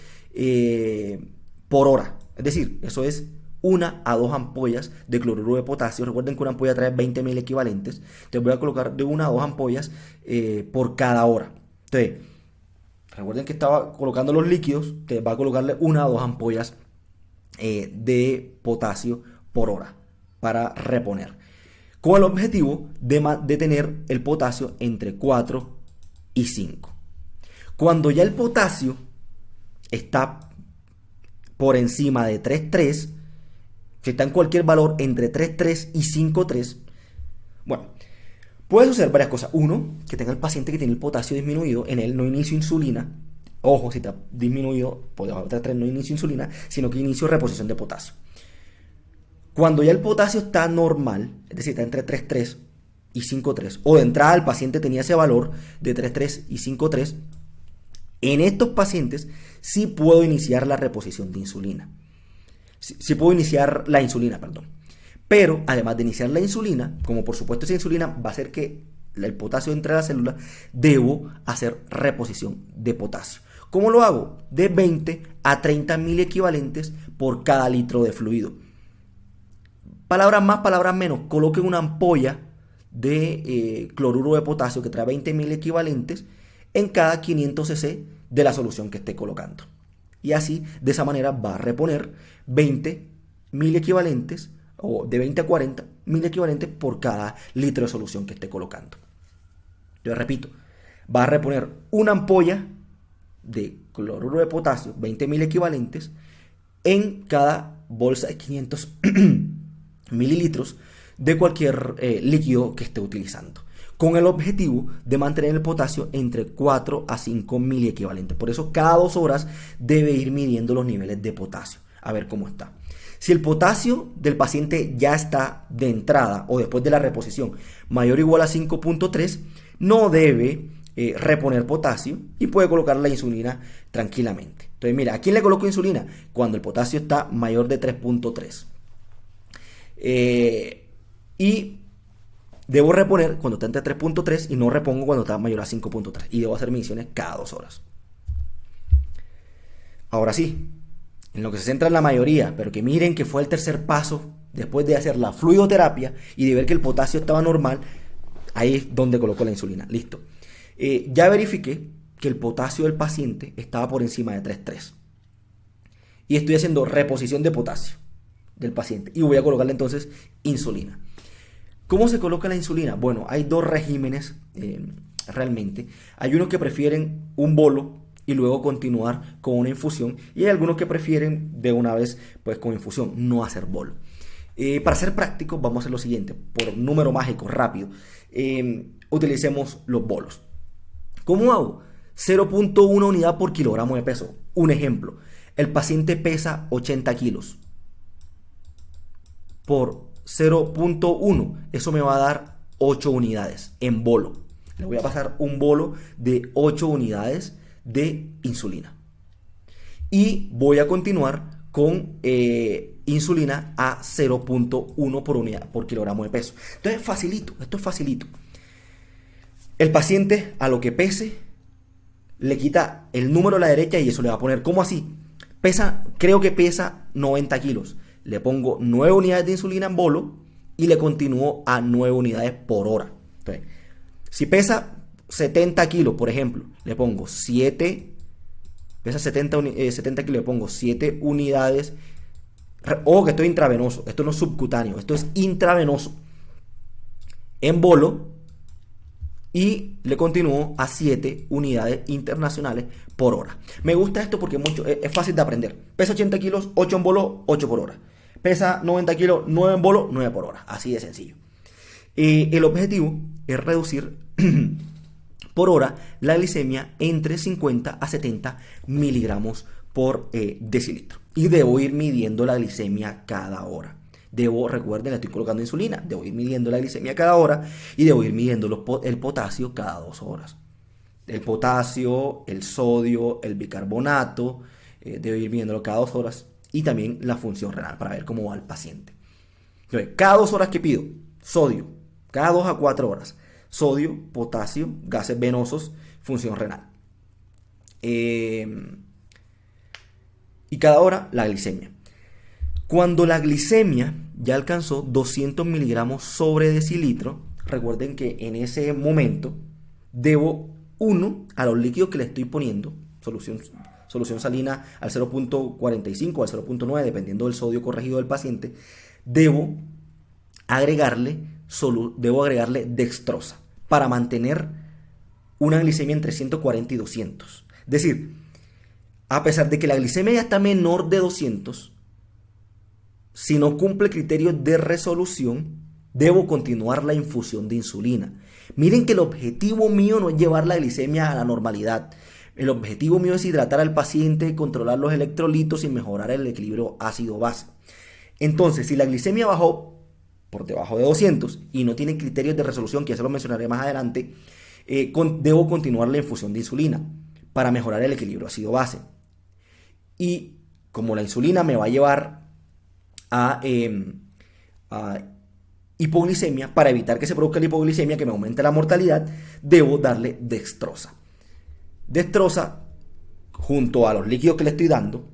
por hora. Es decir, eso es 1 a 2 ampollas de cloruro de potasio. Recuerden que una ampolla trae 20.000 equivalentes. Entonces voy a colocar de 1 a 2 ampollas por cada hora. Entonces, recuerden que estaba colocando los líquidos. Entonces va a colocarle 1 a 2 ampollas de potasio por hora para reponer. Con el objetivo de tener el potasio entre 4 y 5. Cuando ya el potasio está por encima de 3.3, si está en cualquier valor entre 3.3 y 5.3, bueno, puede suceder varias cosas. Uno, que tenga el paciente que tiene el potasio disminuido, en él no inicio insulina. Ojo, si está disminuido, podemos tratar no inicio insulina, sino que inicio reposición de potasio. Cuando ya el potasio está normal, es decir, está entre 3.3 y 5.3, o de entrada el paciente tenía ese valor de 3.3 y 5.3, en estos pacientes sí puedo iniciar la reposición de insulina. Sí puedo iniciar la insulina, perdón. Pero además de iniciar la insulina, como por supuesto esa insulina va a hacer que el potasio entre las células, debo hacer reposición de potasio. ¿Cómo lo hago? De 20 a 30.000 equivalentes por cada litro de fluido. Palabras más, palabras menos. Coloquen una ampolla de cloruro de potasio que trae 20.000 equivalentes en cada 500 cc de la solución que esté colocando. Y así, de esa manera, va a reponer 20.000 equivalentes, o de 20 a 40.000 equivalentes por cada litro de solución que esté colocando. Yo repito, va a reponer una ampolla de cloruro de potasio, 20.000 equivalentes, en cada bolsa de 500 mililitros de cualquier líquido que esté utilizando, con el objetivo de mantener el potasio entre 4 a 5.000 equivalentes. Por eso cada 2 horas debe ir midiendo los niveles de potasio, a ver cómo está. Si el potasio del paciente ya está de entrada o después de la reposición mayor o igual a 5.3, no debe reponer potasio y puede colocar la insulina tranquilamente. Entonces mira, ¿a quién le coloco insulina? Cuando el potasio está mayor de 3.3. Y debo reponer cuando está entre 3.3 y no repongo cuando está mayor a 5.3. Y debo hacer mediciones cada 2 horas. Ahora sí, en lo que se centra en la mayoría, pero que miren que fue el tercer paso después de hacer la fluidoterapia y de ver que el potasio estaba normal, ahí es donde coloco la insulina. Listo. Ya verifiqué que el potasio del paciente estaba por encima de 3.3. Y estoy haciendo reposición de potasio del paciente. Y voy a colocarle entonces insulina. ¿Cómo se coloca la insulina? Bueno, hay dos regímenes realmente. Hay unos que prefieren un bolo y luego continuar con una infusión. Y hay algunos que prefieren de una vez pues con infusión, no hacer bolo. Para ser prácticos vamos a hacer lo siguiente. Por número mágico, rápido. Utilicemos los bolos. ¿Cómo hago? 0.1 unidad por kilogramo de peso. Un ejemplo. El paciente pesa 80 kilos. Por 0.1, eso me va a dar 8 unidades en bolo. Le voy a pasar un bolo de 8 unidades de insulina. Y voy a continuar con insulina a 0.1 por unidad por kilogramo de peso. Entonces facilito, esto es facilito. El paciente a lo que pese le quita el número a la derecha y eso le va a poner, ¿cómo así? Creo que pesa 90 kilos. Le pongo 9 unidades de insulina en bolo y le continúo a 9 unidades por hora. Entonces, si pesa 70 kilos, por ejemplo, le pongo 7, pesa 70 kilos, le pongo 7 unidades. Ojo que esto es intravenoso, esto no es subcutáneo, esto es intravenoso. En bolo y le continúo a 7 unidades internacionales por hora. Me gusta esto porque es fácil de aprender. Pesa 80 kilos, 8 en bolo, 8 por hora. Pesa 90 kilos, 9 en bolo, 9 por hora. Así de sencillo. El objetivo es reducir por hora la glicemia entre 50 a 70 miligramos por decilitro. Y debo ir midiendo la glicemia cada hora. Recuerden, le estoy colocando insulina. Debo ir midiendo la glicemia cada hora y debo ir midiendo el potasio cada 2 horas. El potasio, el sodio, el bicarbonato, debo ir midiéndolo cada 2 horas. Y también la función renal para ver cómo va el paciente. Entonces, cada 2 horas que pido, sodio, cada 2 a 4 horas, sodio, potasio, gases venosos, función renal. Y cada hora la glicemia. Cuando la glicemia ya alcanzó 200 miligramos sobre decilitro, recuerden que en ese momento debo 1 a los líquidos que le estoy poniendo, solución salina al 0.45 o al 0.9, dependiendo del sodio corregido del paciente, debo agregarle dextrosa para mantener una glicemia entre 140 y 200. Es decir, a pesar de que la glicemia ya está menor de 200, si no cumple criterios de resolución, debo continuar la infusión de insulina. Miren que el objetivo mío no es llevar la glicemia a la normalidad. El objetivo mío es hidratar al paciente, controlar los electrolitos y mejorar el equilibrio ácido-base. Entonces, si la glicemia bajó por debajo de 200 y no tiene criterios de resolución, que ya se lo mencionaré más adelante, debo continuar la infusión de insulina para mejorar el equilibrio ácido-base. Y como la insulina me va a llevar a hipoglicemia, para evitar que se produzca la hipoglicemia, que me aumente la mortalidad, debo darle dextrosa. Dextrosa junto a los líquidos que le estoy dando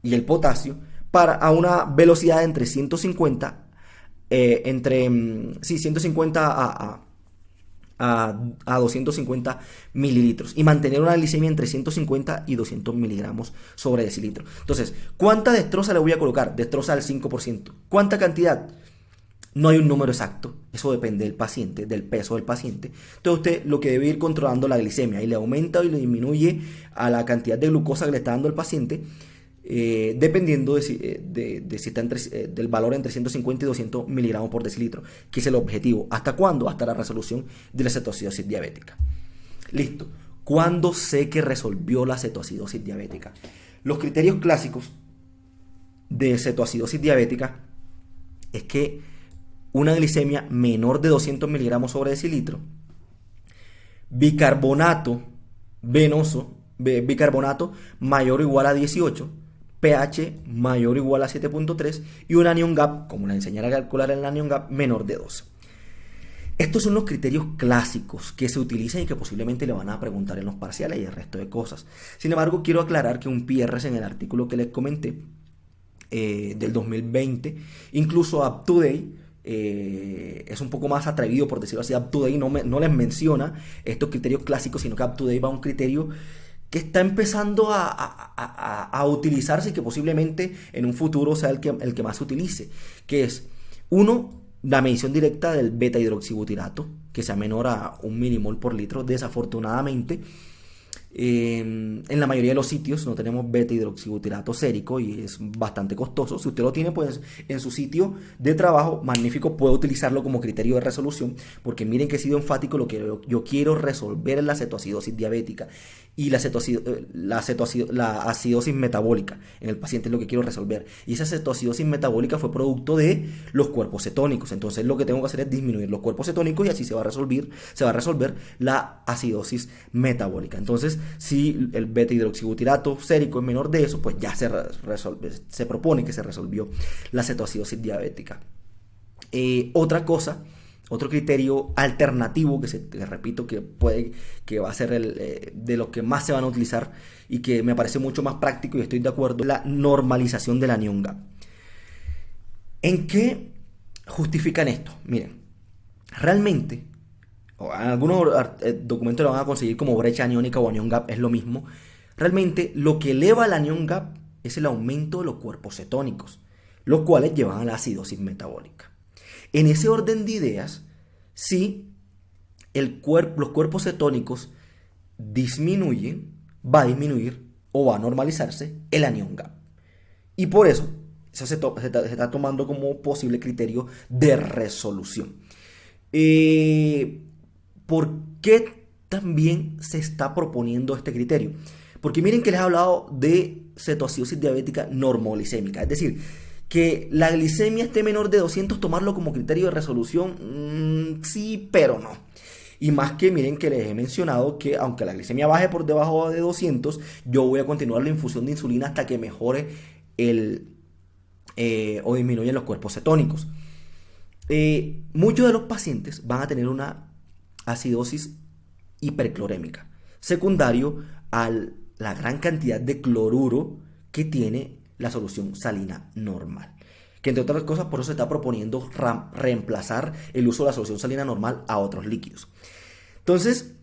y el potasio a una velocidad de entre 150 a 250 mililitros y mantener una glicemia entre 150 y 200 miligramos sobre decilitro. Entonces, ¿cuánta dextrosa le voy a colocar? Dextrosa al 5%. ¿Cuánta cantidad? No hay un número exacto, eso depende del paciente, del peso del paciente. Entonces usted lo que debe ir controlando la glicemia y le aumenta o le disminuye a la cantidad de glucosa que le está dando el paciente, dependiendo de si está del valor entre 150 y 200 miligramos por decilitro, que es el objetivo. ¿Hasta cuándo? Hasta la resolución de la cetoacidosis diabética. Listo. ¿Cuándo sé que resolvió la cetoacidosis diabética? Los criterios clásicos de cetoacidosis diabética es que una glicemia menor de 200 miligramos sobre decilitro, bicarbonato venoso, bicarbonato mayor o igual a 18, pH mayor o igual a 7.3 y un anion gap, como les enseñaré a calcular el anion gap, menor de 12. Estos son los criterios clásicos que se utilizan y que posiblemente le van a preguntar en los parciales y el resto de cosas. Sin embargo, quiero aclarar que un PRS en el artículo que les comenté del 2020, incluso UpToDate, es un poco más atrevido, por decirlo así. UpToDate no les menciona estos criterios clásicos, sino que UpToDate va a un criterio que está empezando a utilizarse y que posiblemente en un futuro sea el que más se utilice, que es, uno, la medición directa del beta hidroxibutirato, que sea menor a 1 milimol por litro. Desafortunadamente, en la mayoría de los sitios no tenemos beta hidroxibutirato sérico y es bastante costoso. Si usted lo tiene, pues en su sitio de trabajo, magnífico, puede utilizarlo como criterio de resolución, porque miren que he sido enfático. Lo que yo quiero resolver es la cetoacidosis diabética y la acidosis metabólica en el paciente, es lo que quiero resolver. Y esa cetoacidosis metabólica fue producto de los cuerpos cetónicos. Entonces lo que tengo que hacer es disminuir los cuerpos cetónicos y así se va a resolver la acidosis metabólica. Entonces, si el beta hidroxibutirato sérico es menor de eso, pues ya se propone que se resolvió la cetoacidosis diabética. Otro criterio alternativo que repito que va a ser de los que más se van a utilizar y que me parece mucho más práctico y estoy de acuerdo, la normalización del anion gap. ¿En qué justifican esto? Miren, realmente, algunos documentos lo van a conseguir como brecha aniónica o anion gap, es lo mismo. Realmente lo que eleva el anion gap es el aumento de los cuerpos cetónicos, los cuales llevan a la acidosis metabólica. En ese orden de ideas, si los cuerpos cetónicos disminuyen, va a disminuir o va a normalizarse el anion gap. Y por eso se está tomando como posible criterio de resolución. ¿Por qué también se está proponiendo este criterio? Porque miren que les he hablado de cetoacidosis diabética normoglicémica, es decir, que la glicemia esté menor de 200, tomarlo como criterio de resolución, sí, pero no. Y más que miren que les he mencionado que aunque la glicemia baje por debajo de 200, yo voy a continuar la infusión de insulina hasta que mejore o disminuyan los cuerpos cetónicos. Muchos de los pacientes van a tener una acidosis hiperclorémica, secundario a la gran cantidad de cloruro que tiene la solución salina normal. Que entre otras cosas, por eso se está proponiendo reemplazar el uso de la solución salina normal a otros líquidos. Entonces,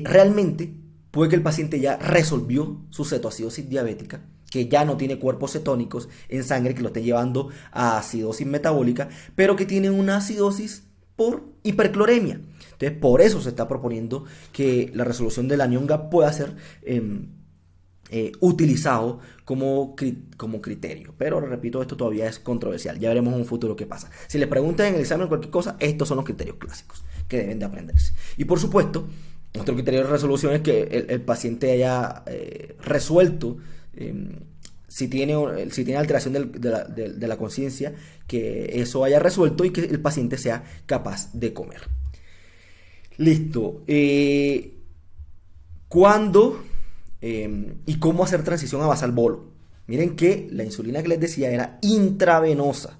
realmente puede que el paciente ya resolvió su cetoacidosis diabética, que ya no tiene cuerpos cetónicos en sangre que lo estén llevando a acidosis metabólica, pero que tiene una acidosis por hipercloremia. Entonces, por eso se está proponiendo que la resolución del anión GAP pueda ser utilizado como criterio. Pero repito, esto todavía es controversial. Ya veremos en un futuro qué pasa. Si les preguntan en el examen cualquier cosa, estos son los criterios clásicos que deben de aprenderse. Y por supuesto, otro criterio de resolución es que el paciente haya resuelto si tiene alteración de la conciencia, que eso haya resuelto y que el paciente sea capaz de comer. Listo. ¿Cuándo y cómo hacer transición a basal-bolo? Miren que la insulina que les decía era intravenosa.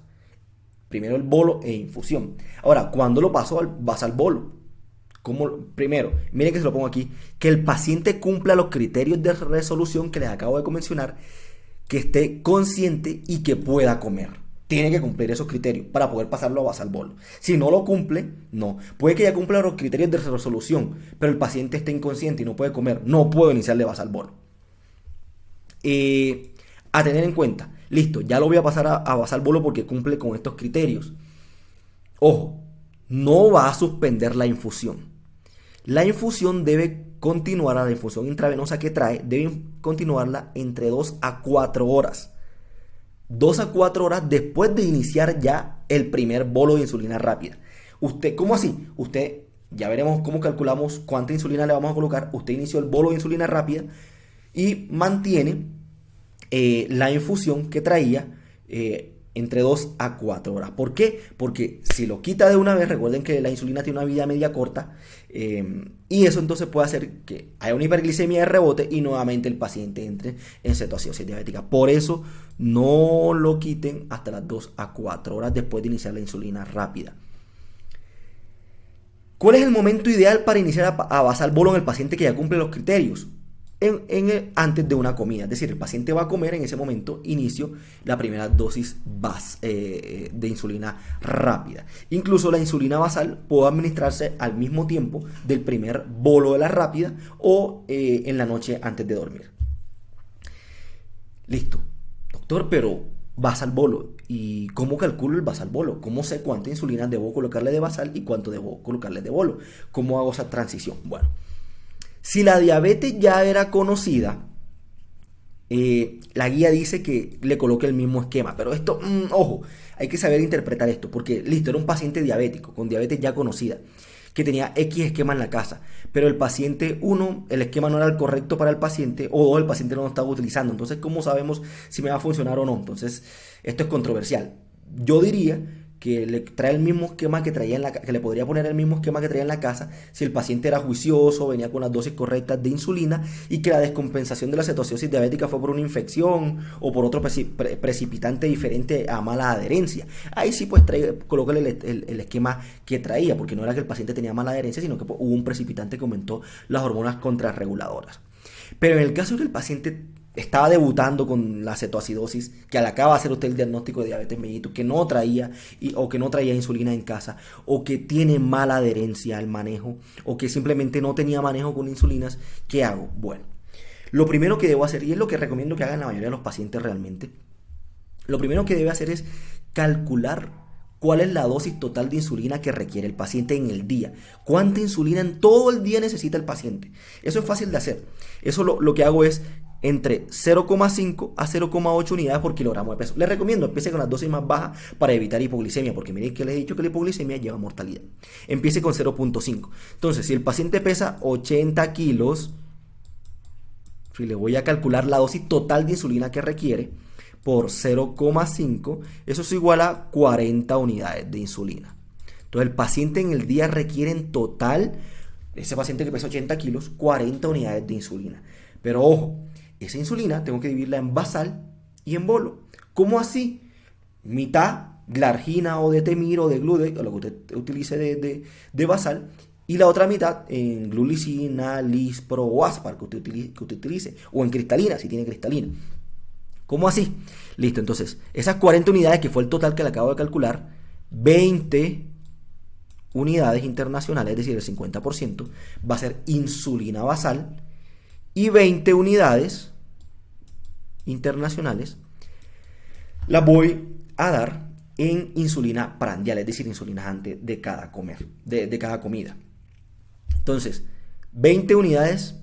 Primero el bolo e infusión. Ahora, ¿cuándo lo paso al basal-bolo? Primero, miren que se lo pongo aquí, que el paciente cumpla los criterios de resolución que les acabo de mencionar, que esté consciente y que pueda comer. Tiene que cumplir esos criterios para poder pasarlo a basal-bolo. Si no lo cumple, no. Puede que ya cumpla los criterios de resolución, pero el paciente esté inconsciente y no puede comer. No puedo iniciarle basal-bolo. A tener en cuenta, listo, ya lo voy a pasar a basal-bolo porque cumple con estos criterios. Ojo, no va a suspender la infusión. La infusión debe continuar, la infusión intravenosa que trae, debe continuarla entre 2 a 4 horas. 2 a 4 horas después de iniciar ya el primer bolo de insulina rápida. ¿Cómo así? Ya veremos cómo calculamos cuánta insulina le vamos a colocar. Usted inició el bolo de insulina rápida y mantiene la infusión que traía entre 2 a 4 horas. ¿Por qué? Porque si lo quita de una vez, recuerden que la insulina tiene una vida media corta, y eso entonces puede hacer que haya una hiperglicemia de rebote y nuevamente el paciente entre en cetoacidosis diabética. Por eso no lo quiten hasta las 2 a 4 horas después de iniciar la insulina rápida. ¿Cuál es el momento ideal para iniciar a basal-bolo en el paciente que ya cumple los criterios? Antes de una comida, es decir, el paciente va a comer, en ese momento inicio la primera dosis de insulina rápida. Incluso la insulina basal puede administrarse al mismo tiempo del primer bolo de la rápida o en la noche antes de dormir. Listo, doctor, pero basal-bolo, ¿y cómo calculo el basal-bolo? ¿Cómo sé cuánta insulina debo colocarle de basal y cuánto debo colocarle de bolo? ¿Cómo hago esa transición? Bueno, si la diabetes ya era conocida, la guía dice que le coloque el mismo esquema. Pero esto, ojo, hay que saber interpretar esto. Porque, listo, era un paciente diabético, con diabetes ya conocida, que tenía X esquema en la casa. Pero el paciente, el esquema no era el correcto para el paciente, o 2, el paciente no lo estaba utilizando. Entonces, ¿cómo sabemos si me va a funcionar o no? Entonces, esto es controversial. Yo diría que le trae el mismo esquema que traía que le podría poner el mismo esquema que traía en la casa si el paciente era juicioso, venía con las dosis correctas de insulina y que la descompensación de la cetoacidosis diabética fue por una infección o por otro precipitante diferente a mala adherencia. Ahí sí, pues colócale el esquema que traía, porque no era que el paciente tenía mala adherencia, sino que hubo un precipitante que aumentó las hormonas contrarreguladoras. Pero en el caso que el paciente estaba debutando con la cetoacidosis, que al acaba de hacer usted el diagnóstico de diabetes mellitus, que no traía o que no traía insulina en casa, o que tiene mala adherencia al manejo, o que simplemente no tenía manejo con insulinas, ¿qué hago? Bueno, lo primero que debo hacer, y es lo que recomiendo que hagan la mayoría de los pacientes realmente, lo primero que debe hacer es calcular cuál es la dosis total de insulina que requiere el paciente en el día. ¿Cuánta insulina en todo el día necesita el paciente? Eso es fácil de hacer. Eso lo que hago es entre 0,5 a 0,8 unidades por kilogramo de peso. Les recomiendo empiece con las dosis más bajas para evitar hipoglicemia, porque miren que les he dicho que la hipoglicemia lleva mortalidad. Empiece con 0,5. Entonces, si el paciente pesa 80 kilos, si le voy a calcular la dosis total de insulina que requiere por 0,5, eso es igual a 40 unidades de insulina. Entonces, el paciente en el día requiere en total, ese paciente que pesa 80 kilos, 40 unidades de insulina. Pero ojo, esa insulina tengo que dividirla en basal y en bolo. ¿Cómo así? Mitad glargina o de temir o de glude, o lo que usted utilice de basal, y la otra mitad en glulicina, lispro o aspar que usted utilice, o en cristalina si tiene cristalina. ¿Cómo así? Listo, entonces, esas 40 unidades, que fue el total que le acabo de calcular, 20 unidades internacionales, es decir, el 50%, va a ser insulina basal, y 20 unidades internacionales las voy a dar en insulina prandial, es decir, insulina antes de cada de cada comida. Entonces, 20 unidades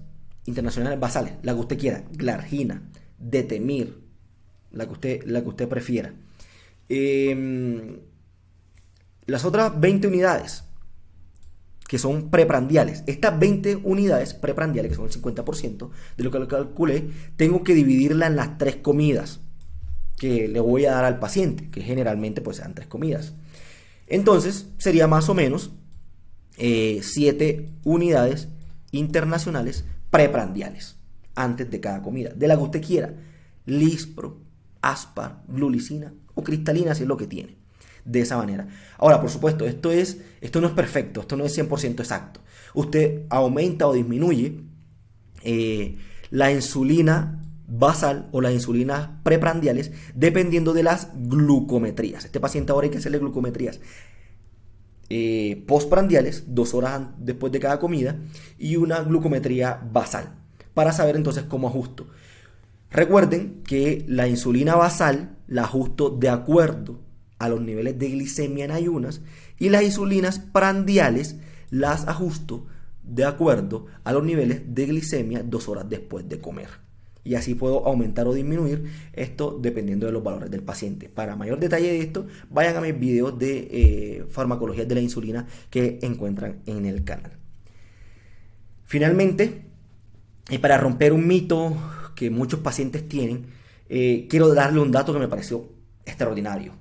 internacionales basales, la que usted quiera, glargina, detemir, la que usted prefiera. Las otras 20 unidades que son preprandiales, estas 20 unidades preprandiales, que son el 50% de lo que calculé, tengo que dividirla en las 3 comidas que le voy a dar al paciente, que generalmente pues sean 3 comidas. Entonces sería más o menos 7 unidades internacionales preprandiales antes de cada comida, de la que usted quiera, Lispro, Aspar, glulicina o cristalina, si es lo que tiene. De esa manera. Ahora, por supuesto, esto no es perfecto, esto no es 100% exacto. Usted aumenta o disminuye la insulina basal o las insulinas preprandiales dependiendo de las glucometrías. Este paciente ahora hay que hacerle glucometrías postprandiales 2 horas después de cada comida y una glucometría basal para saber entonces cómo ajusto. Recuerden que la insulina basal la ajusto de acuerdo a los niveles de glicemia en ayunas, y las insulinas prandiales las ajusto de acuerdo a los niveles de glicemia 2 horas después de comer. Y así puedo aumentar o disminuir esto dependiendo de los valores del paciente. Para mayor detalle de esto, vayan a mis videos de farmacología de la insulina que encuentran en el canal. Finalmente, para romper un mito que muchos pacientes tienen, quiero darle un dato que me pareció extraordinario.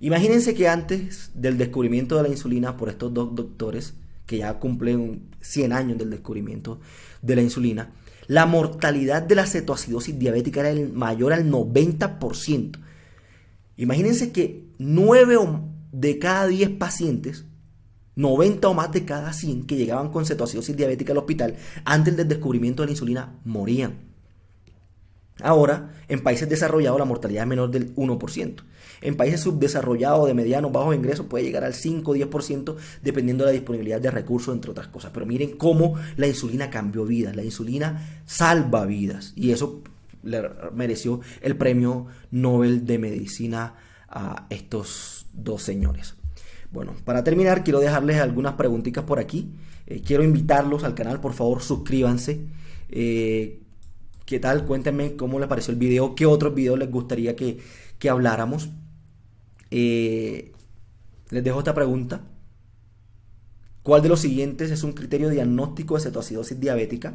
Imagínense que antes del descubrimiento de la insulina por estos 2 doctores, que ya cumplen 100 años del descubrimiento de la insulina, la mortalidad de la cetoacidosis diabética era mayor al 90%. Imagínense que 9 de cada 10 pacientes, 90 o más de cada 100 que llegaban con cetoacidosis diabética al hospital antes del descubrimiento de la insulina morían. Ahora, en países desarrollados la mortalidad es menor del 1%. En países subdesarrollados de medianos bajos ingresos puede llegar al 5 o 10% dependiendo de la disponibilidad de recursos, entre otras cosas. Pero miren cómo la insulina cambió vidas. La insulina salva vidas. Y eso le mereció el premio Nobel de Medicina a estos 2 señores. Bueno, para terminar quiero dejarles algunas preguntitas por aquí. Quiero invitarlos al canal, por favor suscríbanse. ¿Qué tal? Cuéntenme cómo les pareció el video, qué otros videos les gustaría que habláramos. Les dejo esta pregunta. ¿Cuál de los siguientes es un criterio diagnóstico de cetoacidosis diabética?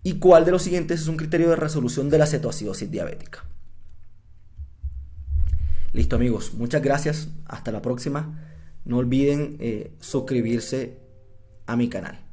¿Y cuál de los siguientes es un criterio de resolución de la cetoacidosis diabética? Listo, amigos, muchas gracias. Hasta la próxima. No olviden suscribirse a mi canal.